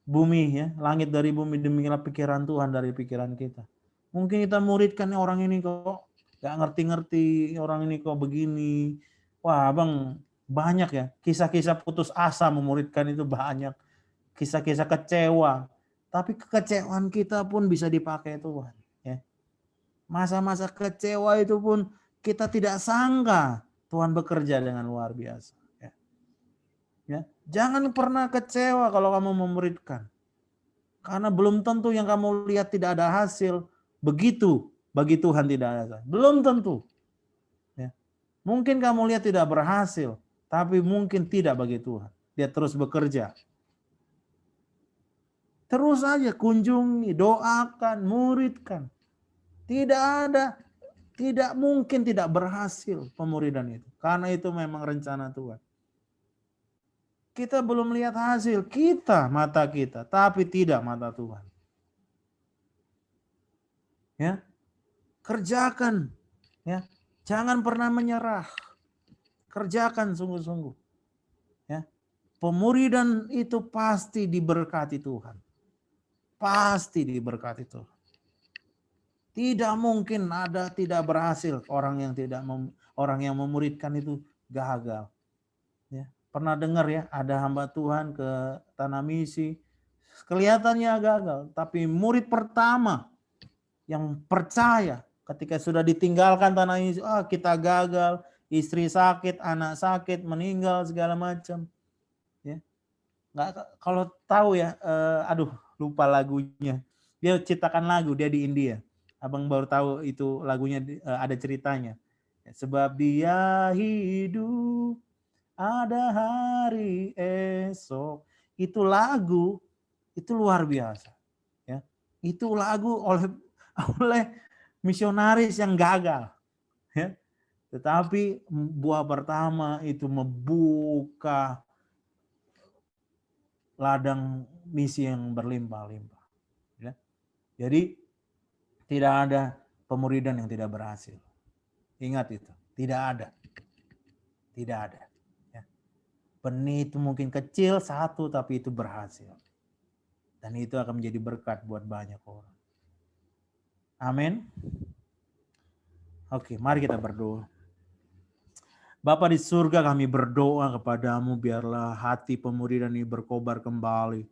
bumi, ya, langit dari bumi, demikianlah pikiran Tuhan dari pikiran kita. Mungkin kita muridkan orang ini kok gak ngerti-ngerti, orang ini kok begini. Wah, abang banyak ya kisah-kisah putus asa memuridkan itu banyak. Kisah-kisah kecewa. Tapi kekecewaan kita pun bisa dipakai Tuhan. Ya. Masa-masa kecewa itu pun kita tidak sangka Tuhan bekerja dengan luar biasa. Ya. Ya. Jangan pernah kecewa kalau kamu memuridkan. Karena belum tentu yang kamu lihat tidak ada hasil. Begitu bagi Tuhan tidak ada hasil. Belum tentu. Ya. Mungkin kamu lihat tidak berhasil. Tapi mungkin tidak bagi Tuhan. Dia terus bekerja. Terus saja kunjungi, doakan, muridkan. Tidak mungkin tidak berhasil pemuridan itu. Karena itu memang rencana Tuhan. Kita belum lihat hasil, mata kita, tapi tidak mata Tuhan. Ya, kerjakan, ya, jangan pernah menyerah, kerjakan sungguh-sungguh. Ya, pemuridan itu pasti diberkati Tuhan, pasti diberkati Tuhan. Tidak mungkin ada tidak berhasil orang yang memuridkan itu gagal. Ya, pernah dengar ya ada hamba Tuhan ke tanah misi, kelihatannya gagal, tapi murid pertama yang percaya ketika sudah ditinggalkan tanah misi, kita gagal, istri sakit, anak sakit, meninggal segala macam. Ya, nggak kalau tahu ya, lupa lagunya. Dia ciptakan lagu, dia di India. Abang baru tahu itu lagunya ada ceritanya. Sebab dia hidup, ada hari esok. Itu lagu, itu luar biasa. Ya, itu lagu oleh misionaris yang gagal. Ya. Tetapi buah pertama itu membuka ladang misi yang berlimpah-limpah. Ya. Jadi tidak ada pemuridan yang tidak berhasil. Ingat itu, tidak ada. Tidak ada. Ya. Benih itu mungkin kecil satu, tapi itu berhasil. Dan itu akan menjadi berkat buat banyak orang. Amin. Oke, mari kita berdoa. Bapa di surga, kami berdoa kepadamu, biarlah hati pemuridan ini berkobar kembali.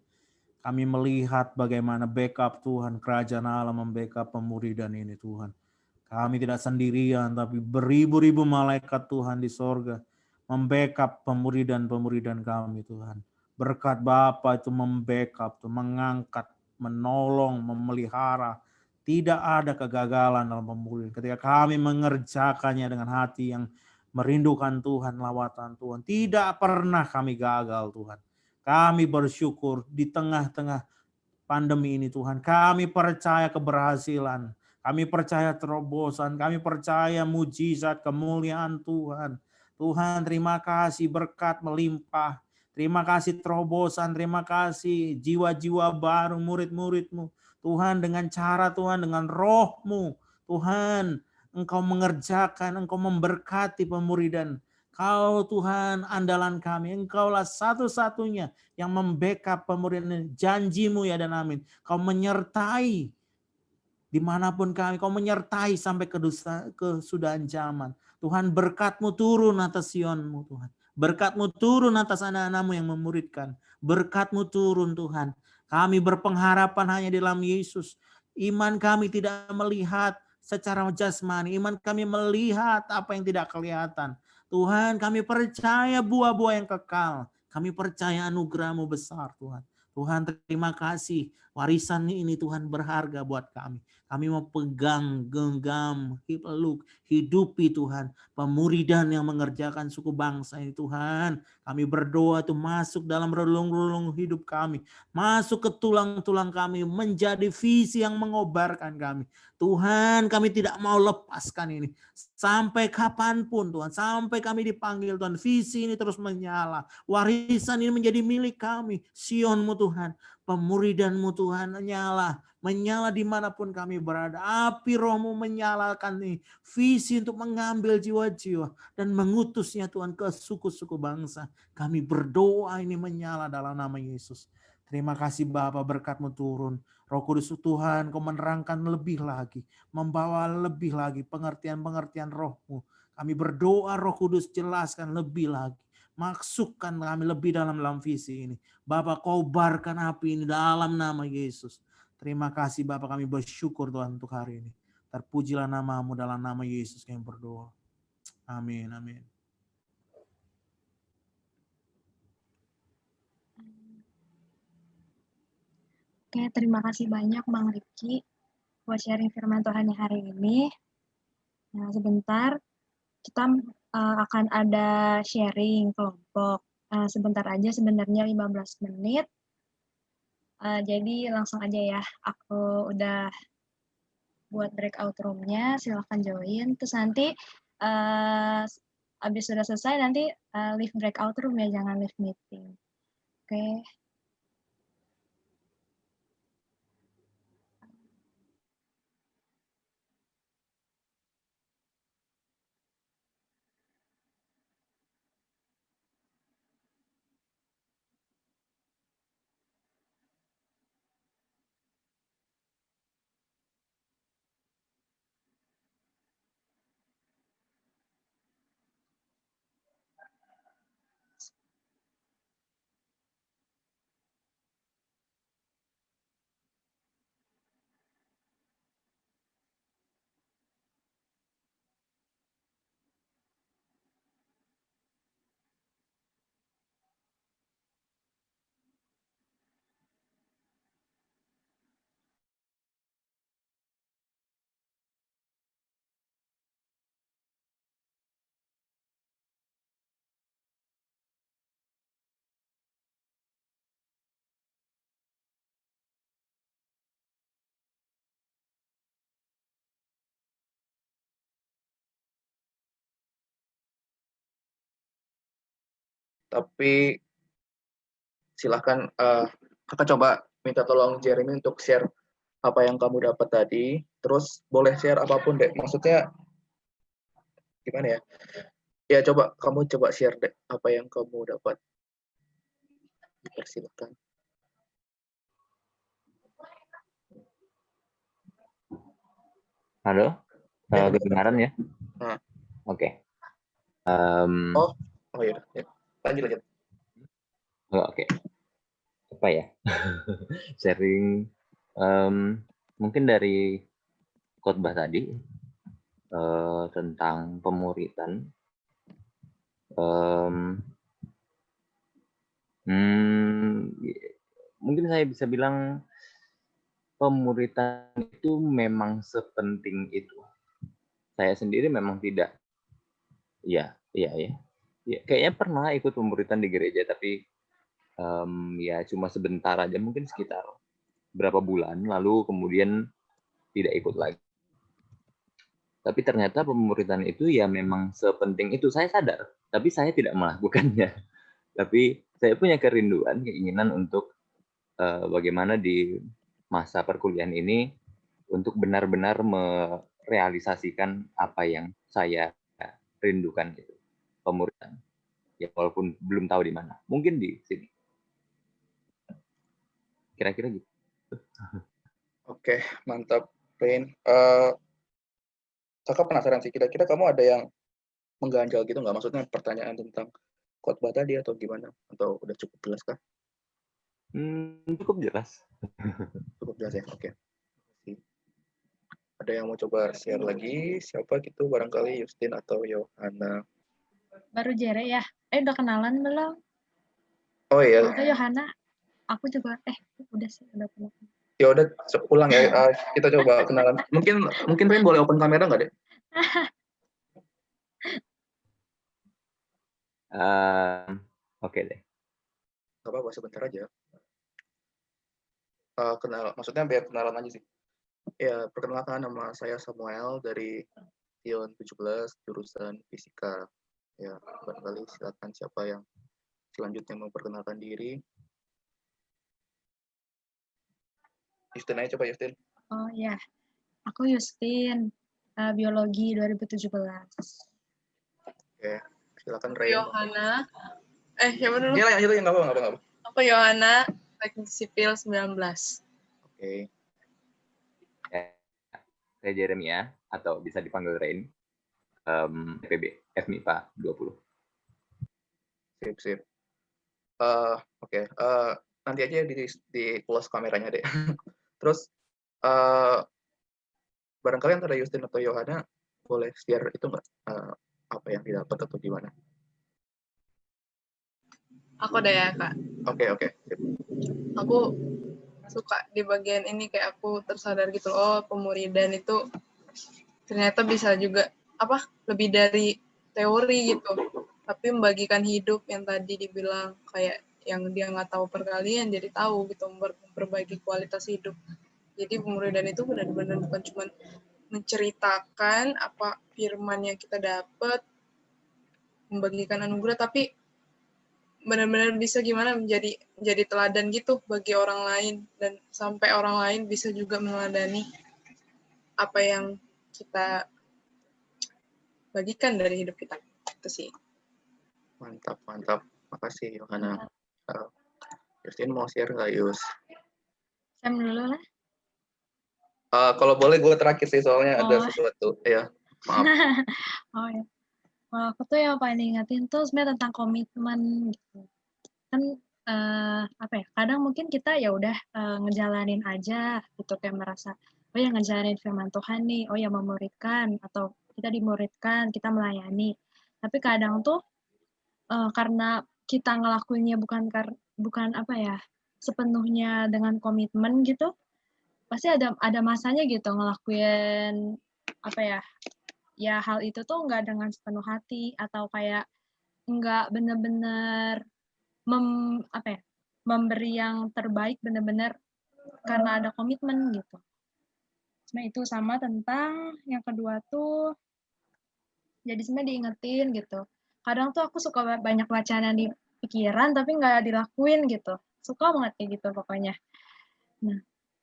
Kami melihat bagaimana backup Tuhan, kerajaan Allah membackup pemuridan ini Tuhan. Kami tidak sendirian, tapi beribu-ribu malaikat Tuhan di sorga membackup pemuridan-pemuridan kami Tuhan. Berkat Bapa itu membackup, mengangkat, menolong, memelihara. Tidak ada kegagalan dalam pemuridan. Ketika kami mengerjakannya dengan hati yang merindukan Tuhan, lawatan Tuhan. Tidak pernah kami gagal Tuhan. Kami bersyukur di tengah-tengah pandemi ini Tuhan. Kami percaya keberhasilan. Kami percaya terobosan. Kami percaya mujizat kemuliaan Tuhan. Tuhan terima kasih berkat melimpah. Terima kasih terobosan. Terima kasih jiwa-jiwa baru murid-murid-Mu. Tuhan dengan cara Tuhan, dengan roh-Mu. Tuhan Engkau mengerjakan, Engkau memberkati pemuridan. Kau Tuhan andalan kami. Engkaulah satu-satunya yang membackup pemuridan. Janjimu ya dan amin. Kau menyertai dimanapun kami. Kau menyertai sampai kesudahan zaman. Tuhan berkat-Mu turun atas Sion-Mu Tuhan. Berkat-Mu turun atas anak-anak-Mu yang memuridkan. Berkat-Mu turun Tuhan. Kami berpengharapan hanya di dalam Yesus. Iman kami tidak melihat secara jasmani. Iman kami melihat apa yang tidak kelihatan. Tuhan, kami percaya buah-buah yang kekal. Kami percaya anugerah-Mu besar Tuhan. Tuhan terima kasih. Warisan ini Tuhan berharga buat kami. Kami mau pegang, genggam, peluk, hidupi Tuhan. Pemuridan yang mengerjakan suku bangsa ini Tuhan. Kami berdoa itu masuk dalam relung-relung hidup kami. Masuk ke tulang-tulang kami. Menjadi visi yang mengobarkan kami. Tuhan kami tidak mau lepaskan ini. Sampai kapanpun Tuhan. Sampai kami dipanggil Tuhan. Visi ini terus menyala. Warisan ini menjadi milik kami. Sion-Mu Tuhan. Pemuridan-Mu Tuhan menyala dimanapun kami berada. Api Roh-Mu menyalakan nih visi untuk mengambil jiwa-jiwa dan mengutusnya Tuhan ke suku-suku bangsa. Kami berdoa ini menyala dalam nama Yesus. Terima kasih Bapa, berkat-Mu turun. Roh Kudus Tuhan, Kau menerangkan lebih lagi, membawa lebih lagi pengertian-pengertian Roh-Mu. Kami berdoa Roh Kudus jelaskan lebih lagi. Masukkan kami lebih dalam visi ini. Bapa, kobarkan api ini dalam nama Yesus. Terima kasih Bapa, kami bersyukur Tuhan untuk hari ini. Terpujilah nama-Mu dalam nama Yesus kami berdoa. Amin, amin. Oke, terima kasih banyak Bang Rifki buat sharing firman Tuhan hari ini. Nah, sebentar kita akan ada sharing kelompok. Sebentar aja sebenarnya 15 menit. Jadi langsung aja ya, aku udah buat breakout room-nya, silahkan join. Terus nanti abis sudah selesai nanti leave breakout room ya, jangan leave meeting. Oke. Tapi silahkan kakak coba minta tolong Jeremy untuk share apa yang kamu dapat tadi. Terus boleh share apapun deh. Maksudnya gimana ya? Ya coba kamu coba share deh apa yang kamu dapat. Dipersilakan. Halo, kedengaran ya? Nah. Oke. Oh iya, ya. Lanjut. Oke. Apa ya? Sharing mungkin dari khotbah tadi tentang pemuritan. Mungkin saya bisa bilang pemuritan itu memang sepenting itu. Saya sendiri memang tidak. Iya. Kayaknya pernah ikut pemuritan di gereja, tapi ya cuma sebentar aja, mungkin sekitar berapa bulan, lalu kemudian tidak ikut lagi. Tapi ternyata pemuritan itu ya memang sepenting itu. Saya sadar, tapi saya tidak melakukannya. Tapi saya punya kerinduan, keinginan untuk bagaimana di masa perkuliahan ini untuk benar-benar merealisasikan apa yang saya rindukan, gitu, pemuritan. Ya walaupun belum tahu di mana, mungkin di sini. Kira-kira gitu. Oke, mantap, Rain. Kakak penasaran sih, kira-kira kamu ada yang mengganjal gitu nggak? Maksudnya pertanyaan tentang khotbah tadi atau gimana? Atau udah cukup jelas kah? Cukup jelas. Cukup jelas ya, oke. Ada yang mau coba share lagi? Siapa gitu? Barangkali Justin atau Yohana. Baru Jere ya? Udah kenalan belum? Oh iya. Atau Yohana? Aku juga, udah sih, udah kenalan. Ya udah, ulang ya. Kita coba kenalan. Mungkin Rain boleh open kamera nggak deh? Oke deh. Gak apa-apa, sebentar aja. Maksudnya biar kenalan aja sih. Ya, perkenalkan, nama saya Samuel dari Tion 17, jurusan Fisika. Ya, barangkali silakan siapa yang selanjutnya memperkenalkan diri. Justin aja, coba Justin. Oh ya, aku Justin, biologi 2017. Oke, silakan Rain. Yohana. Siapa dulu? Ya, itu yang nggak apa-apa. Aku Yohana, teknik sipil 19. Oke. Saya Jeremy ya, atau bisa dipanggil Rain. FPB, FMIPA 20. Sip. Oke. Nanti aja di close kameranya deh. Terus barangkali antara Justin atau Yohana boleh share itu nggak, apa yang didapat atau gimana? Aku deh ya, Kak. Oke. Sip. Aku suka di bagian ini, kayak aku tersadar gitu, pemuridan itu ternyata bisa juga lebih dari teori gitu, tapi membagikan hidup yang tadi dibilang, kayak yang dia nggak tahu perkalian jadi tahu gitu, memperbaiki kualitas hidup. Jadi pemuridan itu benar-benar bukan cuma menceritakan apa firman yang kita dapat, membagikan anugerah, tapi benar-benar bisa gimana menjadi teladan gitu bagi orang lain, dan sampai orang lain bisa juga meneladani apa yang kita bagikan dari hidup kita. Itu sih. Mantap, mantap. Makasih Yohana. Justin mau share nggak, Yus? Sam dulu lah. Kalau boleh gue terakhir sih, soalnya ada Oh. sesuatu. Ya, maaf. Oh ya. Kalau aku tuh yang paling diingetin tuh sebenarnya tentang komitmen gitu. Kan apa ya? Kadang mungkin kita ya udah ngejalanin aja gitu, kayak merasa oh ya ngejalanin firman Tuhan nih, oh ya memuridkan atau kita dimuridkan, kita melayani. Tapi kadang tuh karena kita ngelakuinnya bukan apa ya, sepenuhnya dengan komitmen gitu, pasti ada masanya gitu ngelakuin apa ya hal itu tuh nggak dengan sepenuh hati atau kayak nggak bener-bener memberi yang terbaik bener-bener karena ada komitmen gitu. Nah itu sama tentang yang kedua tuh, jadi sebenarnya diingetin gitu. Kadang tuh aku suka banyak bacaan yang di pikiran tapi nggak dilakuin gitu. Suka banget kayak gitu pokoknya. Nah,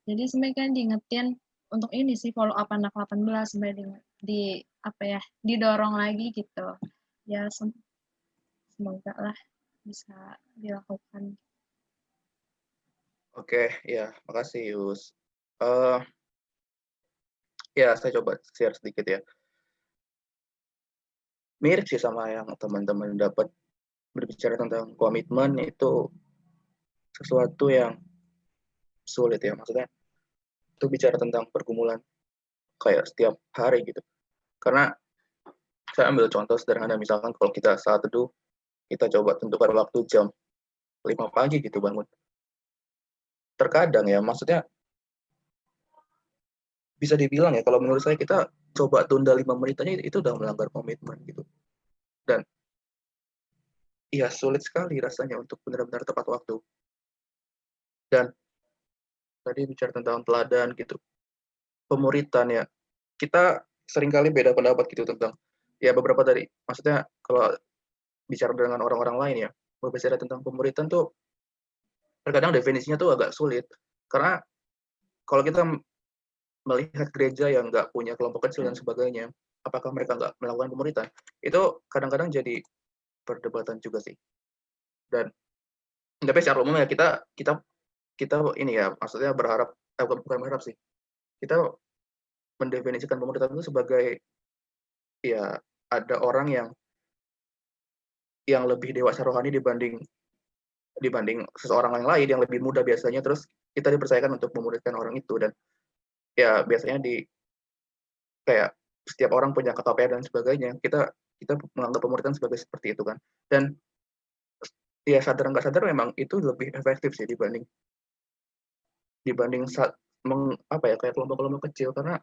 jadi sebenarnya kan diingetin untuk ini sih follow up anak 18 sebenarnya didorong lagi gitu. Ya semoga lah bisa dilakukan. Oke, ya, makasih Yus. Ya, saya coba share sedikit ya. Mirip sih sama yang teman-teman dapat berbicara tentang komitmen, itu sesuatu yang sulit ya. Maksudnya, itu bicara tentang pergumulan kayak setiap hari gitu. Karena saya ambil contoh sederhana, misalkan kalau kita saat teduh, kita coba tentukan waktu jam 5 pagi gitu bangun. Terkadang ya, maksudnya bisa dibilang ya, kalau menurut saya kita coba tunda 5 menit aja itu udah melanggar komitmen gitu. Dan iya sulit sekali rasanya untuk benar-benar tepat waktu. Dan tadi bicara tentang teladan gitu, pemuritan ya, kita seringkali beda pendapat gitu tentang ya beberapa dari, maksudnya kalau bicara dengan orang-orang lain ya, berbicara tentang pemuritan tuh terkadang definisinya tuh agak sulit. Karena kalau kita melihat gereja yang nggak punya kelompok kecil dan sebagainya, apakah mereka nggak melakukan pemuritan? Itu kadang-kadang jadi perdebatan juga sih. Dan tapi secara umum ya kita ini ya, maksudnya berharap, bukan berharap sih, kita mendefinisikan pemuritan itu sebagai ya ada orang yang lebih dewasa rohani dibanding seseorang yang lain yang lebih muda biasanya, terus kita dipercayakan untuk memuridkan orang itu. Dan ya biasanya kayak setiap orang punya KKPR dan sebagainya, kita menganggap pemuritan sebagai seperti itu kan. Dan ya sadar nggak sadar memang itu lebih efektif sih dibanding kayak kelompok-kelompok kecil, karena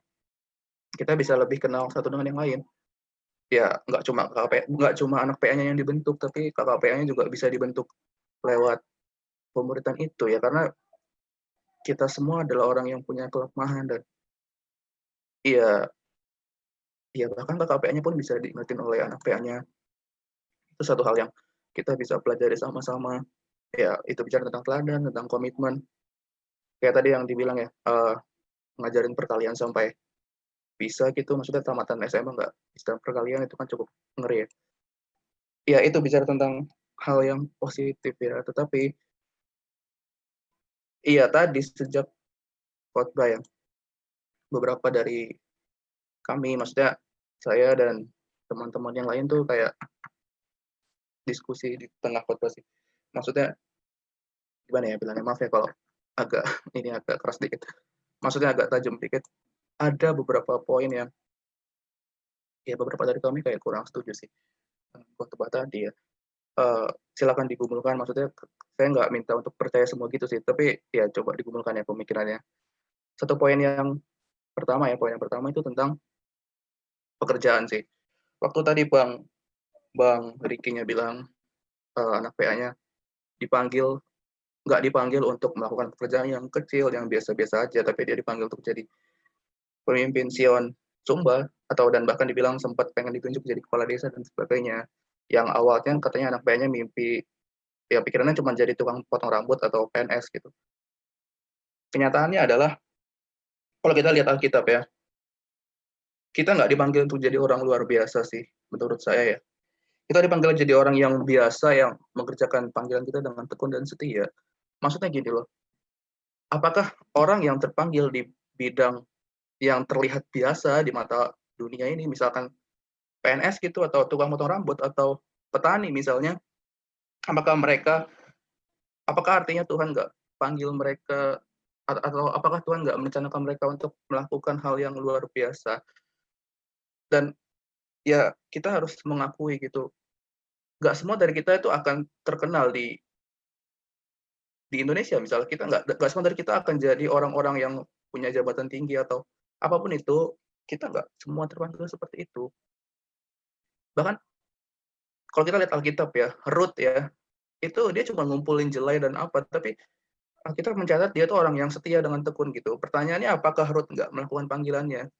kita bisa lebih kenal satu dengan yang lain. Ya nggak cuma anak PA-nya yang dibentuk, tapi KKPA-nya juga bisa dibentuk lewat pemuritan itu ya, karena kita semua adalah orang yang punya kelemahan. Dan iya bahkan KKPA-nya pun bisa diingetin oleh anak PA-nya. Itu satu hal yang kita bisa pelajari sama-sama. Ya itu bicara tentang teladan, tentang komitmen. Kayak tadi yang dibilang ya, ngajarin perkalian sampai bisa gitu, maksudnya tamatan SMA nggak bisa perkalian, itu kan cukup ngeri ya. Ya itu bicara tentang hal yang positif ya, tetapi iya tadi sejak khotbah yang beberapa dari kami, maksudnya saya dan teman-teman yang lain tuh kayak diskusi di tengah khotbah sih. Maksudnya gimana ya bilangnya, maaf ya kalau agak ini agak keras dikit. Maksudnya agak tajam dikit. Ada beberapa poin yang ya beberapa dari kami kayak kurang setuju sih khotbah tadi ya. Silakan digumulkan, maksudnya saya nggak minta untuk percaya semua gitu sih, tapi ya coba digumulkan ya pemikirannya. Satu poin yang pertama itu tentang pekerjaan sih. Waktu tadi Bang Ricky-nya bilang anak PA-nya nggak dipanggil untuk melakukan pekerjaan yang kecil, yang biasa-biasa aja, tapi dia dipanggil untuk jadi pemimpin Sion Sumba, dan bahkan dibilang sempat pengen ditunjuk jadi kepala desa dan sebagainya. Yang awalnya katanya anak bayanya mimpi, ya pikirannya cuma jadi tukang potong rambut atau PNS gitu. Kenyataannya adalah, kalau kita lihat Alkitab ya, kita nggak dipanggil untuk jadi orang luar biasa sih, menurut saya ya. Kita dipanggil jadi orang yang biasa, yang mengerjakan panggilan kita dengan tekun dan setia. Maksudnya gini loh, apakah orang yang terpanggil di bidang yang terlihat biasa di mata dunia ini, misalkan PNS gitu, atau tukang potong rambut, atau petani misalnya, apakah artinya Tuhan nggak panggil mereka, atau apakah Tuhan nggak merencanakan mereka untuk melakukan hal yang luar biasa? Dan ya kita harus mengakui gitu, nggak semua dari kita itu akan terkenal di Indonesia. Misalnya kita nggak semua dari kita akan jadi orang-orang yang punya jabatan tinggi atau apapun itu. Kita nggak semua terpanggil seperti itu. Bahkan kalau kita lihat Alkitab ya, Ruth ya, itu dia cuma ngumpulin jelai dan apa, tapi Alkitab mencatat dia tuh orang yang setia dengan tekun gitu. Pertanyaannya, apakah Ruth nggak melakukan panggilannya?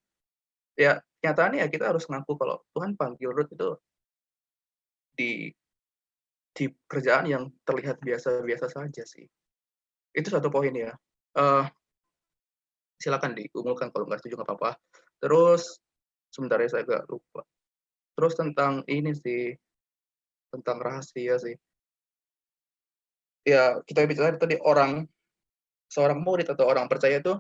Ya, kenyataannya ya kita harus ngaku kalau Tuhan panggil Ruth itu di kerjaan yang terlihat biasa-biasa saja sih. Itu satu poin ya. Silakan digumulkan, kalau nggak setuju nggak apa-apa. Terus sebentar ya, saya agak lupa. Terus tentang ini sih, tentang rahasia sih. Ya, kita bicara tadi seorang murid atau orang percaya itu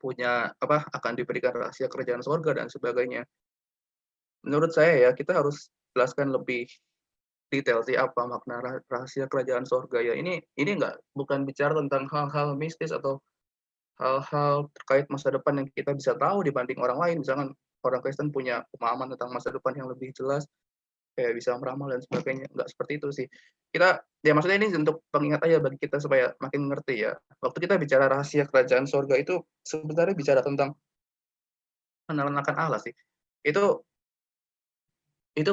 akan diberikan rahasia kerajaan sorga dan sebagainya. Menurut saya ya, kita harus jelaskan lebih detail sih apa makna rahasia kerajaan sorga ya. Ini bukan bicara tentang hal-hal mistis atau hal-hal terkait masa depan yang kita bisa tahu dibanding orang lain. Misalkan orang Kristen punya pemahaman tentang masa depan yang lebih jelas, kayak bisa meramal dan sebagainya. Nggak seperti itu sih. Maksudnya ini untuk pengingat aja bagi kita supaya makin ngerti ya. Waktu kita bicara rahasia kerajaan sorga itu sebenarnya bicara tentang kenalan akan Allah sih. Itu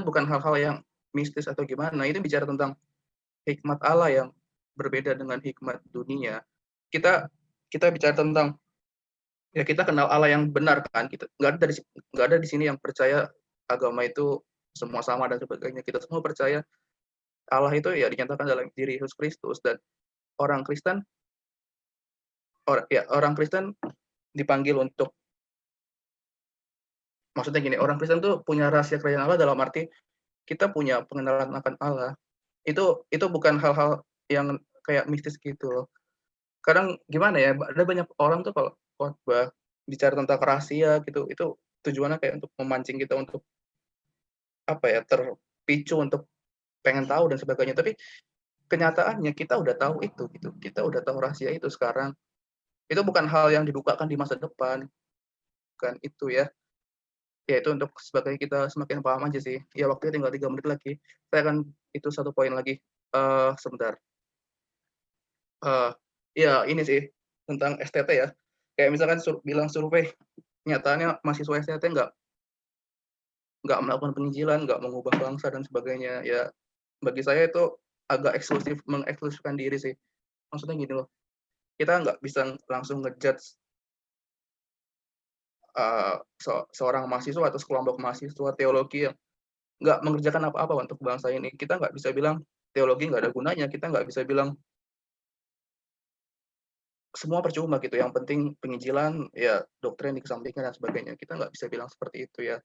bukan hal-hal yang mistis atau gimana. Itu bicara tentang hikmat Allah yang berbeda dengan hikmat dunia. Kita bicara tentang, ya kita kenal Allah yang benar kan. Kita nggak ada di sini yang percaya agama itu semua sama dan sebagainya. Kita semua percaya Allah itu ya dinyatakan dalam diri Yesus Kristus, dan orang Kristen dipanggil untuk, maksudnya gini, orang Kristen tuh punya rahasia kerajaan Allah dalam arti kita punya pengenalan akan Allah. Itu bukan hal-hal yang kayak mistis gitu loh. Kadang gimana ya, ada banyak orang tuh kalau khotbah bicara tentang rahasia gitu, itu tujuannya kayak untuk memancing kita untuk terpicu untuk pengen tahu dan sebagainya. Tapi kenyataannya kita udah tahu itu gitu. Kita udah tahu rahasia itu sekarang. Itu bukan hal yang dibukakan di masa depan. Bukan itu ya. Ya itu untuk sebagai kita semakin paham aja sih. Ya waktunya tinggal 3 menit lagi. Saya akan itu satu poin lagi. Sebentar. Ya ini sih tentang STT ya. Kayak misalkan bilang survei, nyatanya mahasiswa STT nggak melakukan penginjilan, nggak mengubah bangsa dan sebagainya. Ya bagi saya itu agak mengeksklusifkan diri sih. Maksudnya gini loh, kita nggak bisa langsung ngejudge seorang mahasiswa atau sekelompok mahasiswa teologi yang nggak mengerjakan apa-apa untuk bangsa ini. Kita nggak bisa bilang teologi nggak ada gunanya. Kita nggak bisa bilang semua percuma gitu. Yang penting penginjilan, ya doktrin dikesampingkan dan sebagainya. Kita nggak bisa bilang seperti itu ya.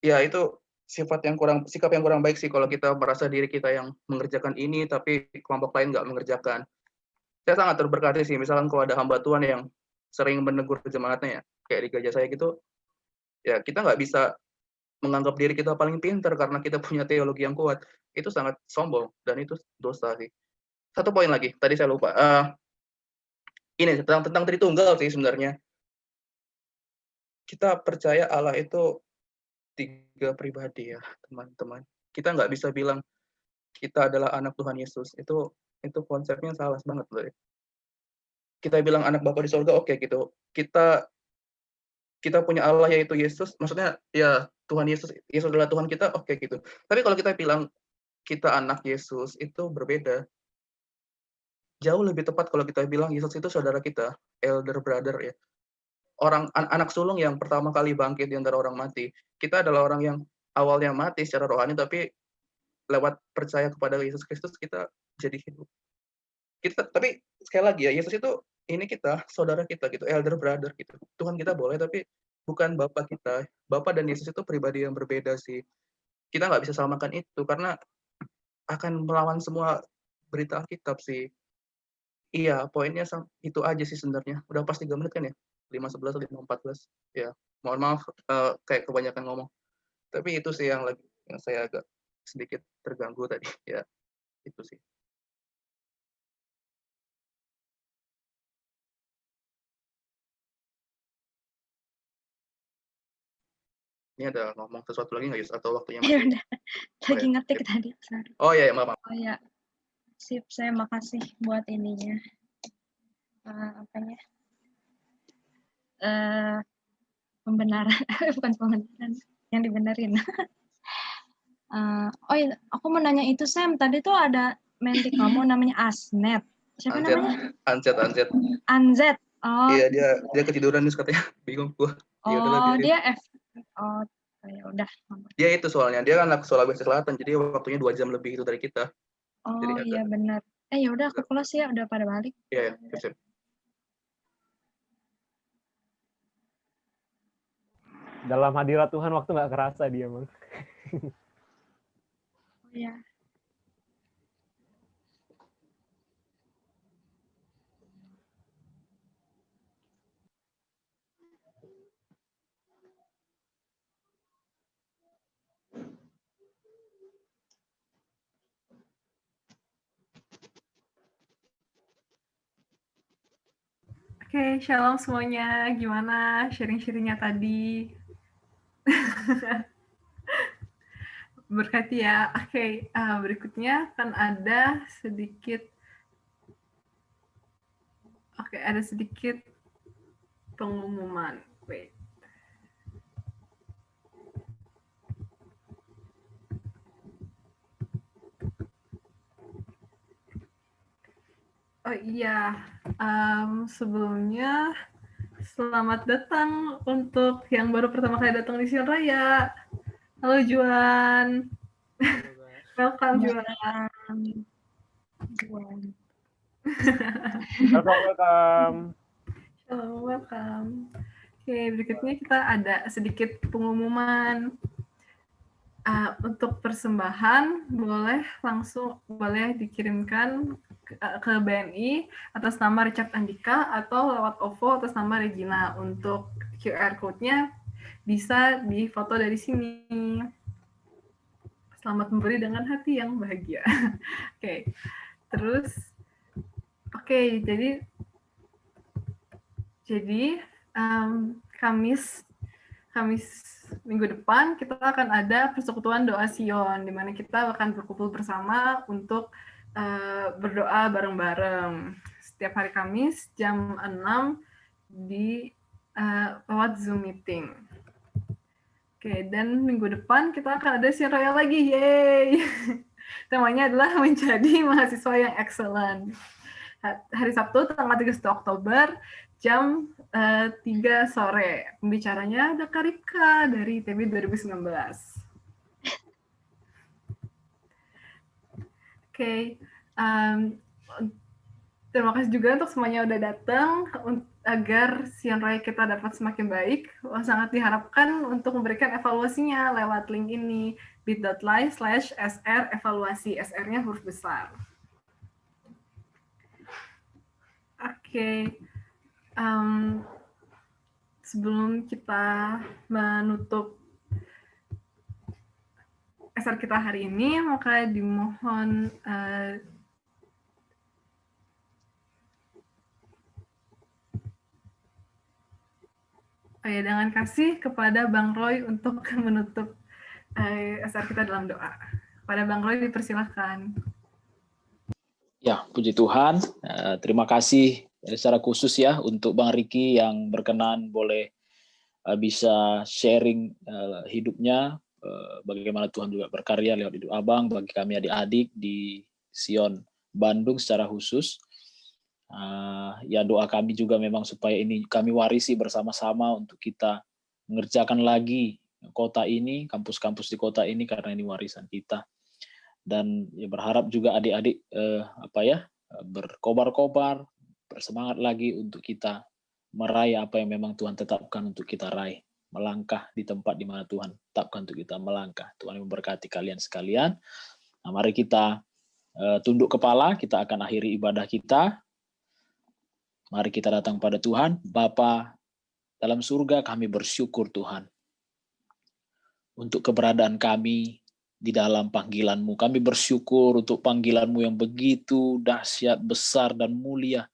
Ya itu sikap yang kurang baik sih kalau kita merasa diri kita yang mengerjakan ini, tapi kelompok lain nggak mengerjakan. Saya sangat terberkati sih, misalkan kalau ada hamba Tuhan yang sering menegur jemaatnya ya, kayak di gereja saya gitu, ya kita nggak bisa menganggap diri kita paling pintar karena kita punya teologi yang kuat. Itu sangat sombong, dan itu dosa sih. Satu poin lagi, tadi saya lupa. Ini tentang Tritunggal sih sebenarnya. Kita percaya Allah itu 3 pribadi ya, teman-teman. Kita nggak bisa bilang kita adalah anak Tuhan Yesus. Itu konsepnya salah banget loh ya. Kita bilang anak Bapa di surga, oke gitu. Kita punya Allah yaitu Yesus, maksudnya ya Tuhan Yesus adalah Tuhan kita, oke gitu. Tapi kalau kita bilang kita anak Yesus itu berbeda. Jauh lebih tepat kalau kita bilang Yesus itu saudara kita, elder brother ya. Anak sulung yang pertama kali bangkit di antara orang mati. Kita adalah orang yang awalnya mati secara rohani, tapi lewat percaya kepada Yesus Kristus kita jadi hidup. Tapi sekali lagi ya, Yesus itu ini kita, saudara kita gitu, elder brother gitu. Tuhan kita boleh, tapi bukan Bapak kita. Bapak dan Yesus itu pribadi yang berbeda sih. Kita nggak bisa samakan itu karena akan melawan semua berita Alkitab sih. Iya, poinnya itu aja sih sebenarnya. Udah pas 3 menit kan ya? 5:11 atau 5:14. Ya, mohon maaf kayak kebanyakan ngomong. Tapi itu sih yang saya agak sedikit terganggu tadi. Ya, itu sih. Ini ada ngomong sesuatu lagi nggak, Yus? Atau waktunya Ya masih? udah, lagi ngetik tadi. Sorry. Oh iya, maaf. Oh ya, sip. Saya makasih buat ininya. Apanya? Pembenaran, bukan pembenaran, yang dibenerin. Oh iya, aku mau nanya itu Sam. Tadi tuh ada menti kamu namanya Asnet. Siapa namanya? Anzet. Anzet. Oh. Iya, dia ketiduran nih katanya. Bingung gua. Oh, dia F. Oh, ya udah. Dia itu soalnya, dia kan anak Sulawesi Selatan, jadi waktunya 2 jam lebih itu dari kita. Oh Jadi iya benar. Ya udah aku close ya, udah pada balik. Iya, siap. Dalam hadirat Tuhan waktu nggak kerasa dia, Bang. Oh iya. Oke, shalom semuanya. Gimana sharing-sharingnya tadi? Berkati ya. Oke, berikutnya akan ada sedikit pengumuman. Wait. Oh iya, sebelumnya selamat datang untuk yang baru pertama kali datang di Sion Raya. Halo Juan. Welcome Juan. Welcome. Halo, welcome. Oke, berikutnya kita ada sedikit pengumuman. Untuk persembahan boleh dikirimkan ke BNI atas nama Richard Andika atau lewat OVO atas nama Regina. Untuk QR code-nya bisa difoto dari sini. Selamat memberi dengan hati yang bahagia. Oke. Terus jadi Kamis minggu depan kita akan ada persekutuan doa Sion, di mana kita akan berkumpul bersama untuk berdoa bareng-bareng setiap hari Kamis jam 6 di lewat Zoom meeting. Oke, dan minggu depan kita akan ada Sion Raya lagi, yeay! Temanya adalah menjadi mahasiswa yang excellent. Hari Sabtu tanggal 31 Oktober jam 3 sore. Pembicaranya ada Karipka dari ITB 2019. Oke. Terima kasih juga untuk semuanya udah datang agar Sion Raya kita dapat semakin baik. Sangat diharapkan untuk memberikan evaluasinya lewat link ini, bit.ly/sr evaluasi. SR-nya huruf besar. Oke. Sebelum kita menutup SR kita hari ini, maka dimohon dengan kasih kepada Bang Roy untuk menutup SR kita dalam doa. Pada Bang Roy dipersilahkan. Ya, puji Tuhan. Terima kasih secara khusus ya untuk Bang Riki yang berkenan boleh bisa sharing hidupnya bagaimana Tuhan juga berkarya lewat hidup Abang, bagi kami adik-adik di Sion Bandung secara khusus. Ya doa kami juga memang supaya ini kami warisi bersama-sama untuk kita mengerjakan lagi kota ini, kampus-kampus di kota ini, karena ini warisan kita. Dan ya berharap juga adik-adik berkobar-kobar, bersemangat lagi untuk kita meraih apa yang memang Tuhan tetapkan untuk kita raih. Melangkah di tempat di mana Tuhan tetapkan untuk kita melangkah. Tuhan memberkati kalian sekalian. Nah, mari kita tunduk kepala, kita akan akhiri ibadah kita. Mari kita datang pada Tuhan. Bapa dalam surga, kami bersyukur Tuhan untuk keberadaan kami di dalam panggilan-Mu. Kami bersyukur untuk panggilan-Mu yang begitu dahsyat, besar, dan mulia.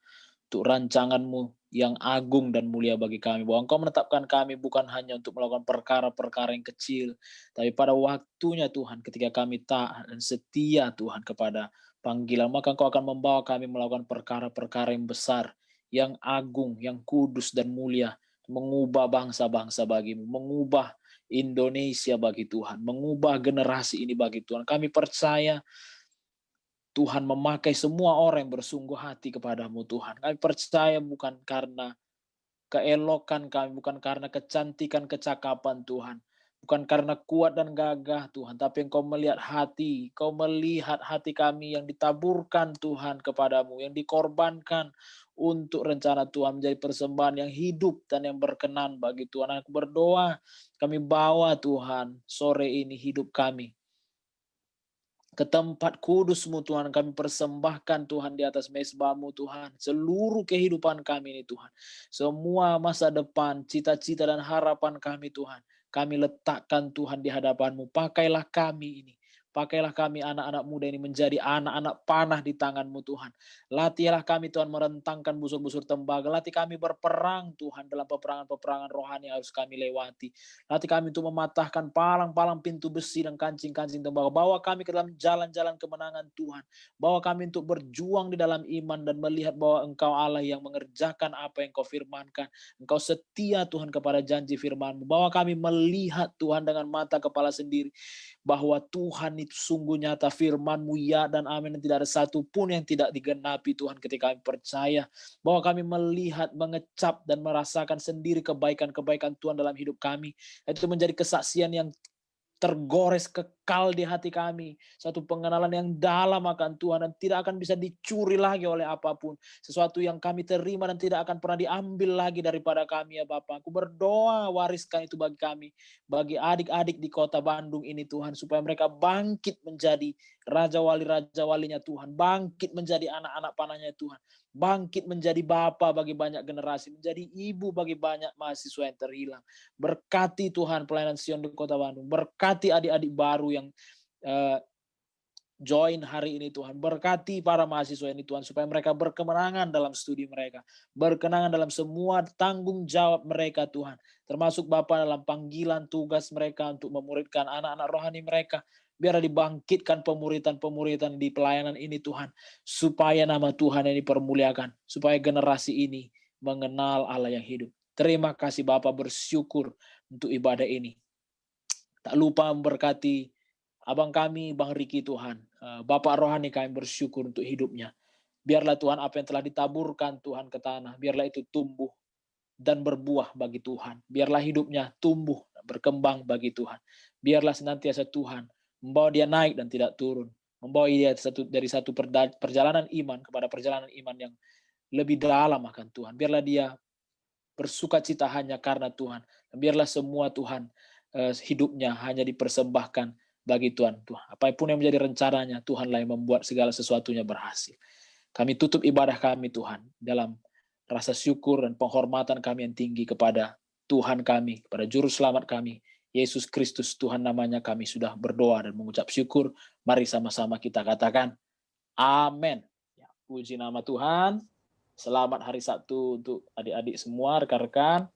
Untuk rancangan-Mu yang agung dan mulia bagi kami. Bahwa Engkau menetapkan kami bukan hanya untuk melakukan perkara-perkara yang kecil, tapi pada waktunya Tuhan, ketika kami taat dan setia Tuhan kepada panggilan, maka Engkau akan membawa kami melakukan perkara-perkara yang besar, yang agung, yang kudus dan mulia, mengubah bangsa-bangsa bagi-Mu, mengubah Indonesia bagi Tuhan, mengubah generasi ini bagi Tuhan. Kami percaya Tuhan memakai semua orang yang bersungguh hati kepadamu Tuhan. Kami percaya bukan karena keelokan kami, bukan karena kecantikan, kecakapan Tuhan. Bukan karena kuat dan gagah Tuhan, tapi Engkau melihat hati, Engkau melihat hati kami yang ditaburkan Tuhan kepadamu, yang dikorbankan untuk rencana Tuhan menjadi persembahan yang hidup dan yang berkenan bagi Tuhan. Aku berdoa, kami bawa Tuhan sore ini hidup kami ke tempat kudus-Mu Tuhan, kami persembahkan Tuhan di atas mezbah-Mu Tuhan, seluruh kehidupan kami ini Tuhan, semua masa depan, cita-cita dan harapan kami Tuhan, kami letakkan Tuhan di hadapan-Mu. Pakailah kami ini, pakailah kami anak-anak muda ini menjadi anak-anak panah di tangan-Mu Tuhan. Latihlah kami Tuhan merentangkan busur-busur tembaga, latih kami berperang Tuhan dalam peperangan-peperangan rohani yang harus kami lewati. Latih kami untuk mematahkan palang-palang pintu besi dan kancing-kancing tembaga. Bawa kami ke dalam jalan-jalan kemenangan Tuhan. Bawa kami untuk berjuang di dalam iman dan melihat bahwa Engkau Allah yang mengerjakan apa yang Kau firmankan. Engkau setia Tuhan kepada janji firman-Mu. Bawa kami melihat Tuhan dengan mata kepala sendiri bahwa Tuhan itu sungguh nyata, firman-Mu ya dan amin, dan tidak ada satu pun yang tidak digenapi Tuhan. Ketika kami percaya bahwa kami melihat, mengecap dan merasakan sendiri kebaikan-kebaikan Tuhan dalam hidup kami, itu menjadi kesaksian yang tergores kekal di hati kami, satu pengenalan yang dalam akan Tuhan dan tidak akan bisa dicuri lagi oleh apapun, sesuatu yang kami terima dan tidak akan pernah diambil lagi daripada kami ya Bapa. Aku berdoa wariskan itu bagi kami, bagi adik-adik di kota Bandung ini Tuhan, supaya mereka bangkit menjadi raja walinya Tuhan, bangkit menjadi anak-anak panahnya Tuhan, bangkit menjadi bapa bagi banyak generasi, menjadi ibu bagi banyak mahasiswa yang terhilang. Berkati Tuhan pelayanan Sion di kota Bandung, berkati adik-adik baru yang join hari ini Tuhan, berkati para mahasiswa ini Tuhan, supaya mereka berkemenangan dalam studi mereka, berkemenangan dalam semua tanggung jawab mereka Tuhan, termasuk Bapa dalam panggilan tugas mereka untuk memuridkan anak-anak rohani mereka. Biar dibangkitkan pemuritan-pemuritan di pelayanan ini Tuhan, supaya nama Tuhan yang dipermuliakan, supaya generasi ini mengenal Allah yang hidup. Terima kasih Bapa, bersyukur untuk ibadah ini. Tak lupa memberkati abang kami, Bang Riki Tuhan, Bapak rohani kami bersyukur untuk hidupnya. Biarlah Tuhan apa yang telah ditaburkan Tuhan ke tanah, biarlah itu tumbuh dan berbuah bagi Tuhan. Biarlah hidupnya tumbuh dan berkembang bagi Tuhan. Biarlah senantiasa Tuhan membawa dia naik dan tidak turun, membawa dia dari satu perjalanan iman kepada perjalanan iman yang lebih dalam akan Tuhan. Biarlah dia bersukacita hanya karena Tuhan. Dan biarlah semua Tuhan hidupnya hanya dipersembahkan bagi Tuhan. Apapun yang menjadi rencananya, Tuhanlah yang membuat segala sesuatunya berhasil. Kami tutup ibadah kami Tuhan dalam rasa syukur dan penghormatan kami yang tinggi kepada Tuhan kami, kepada Juru Selamat kami, Yesus Kristus Tuhan namanya. Kami sudah berdoa dan mengucap syukur. Mari sama-sama kita katakan amin. Ya, puji nama Tuhan. Selamat hari Sabtu untuk adik-adik semua, rekan-rekan.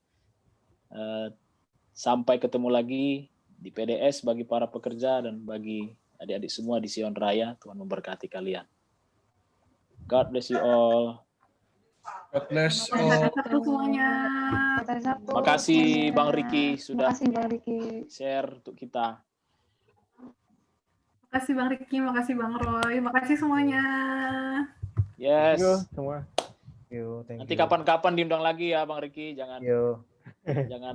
Sampai ketemu lagi di PDS bagi para pekerja dan bagi adik-adik semua di Sion Raya. Tuhan memberkati kalian. God bless you all. God bless Sampai all. Sabtu semuanya. Sampai Sabtu. Makasih Bang Riki sudah Makasih Bang Riki. share untuk kita. Makasih Bang Riki, makasih Bang Roy, makasih semuanya. Yes. Thank you semua. Yo, thank Nanti you. kapan-kapan diundang lagi ya Bang Riki, jangan Yo. jangan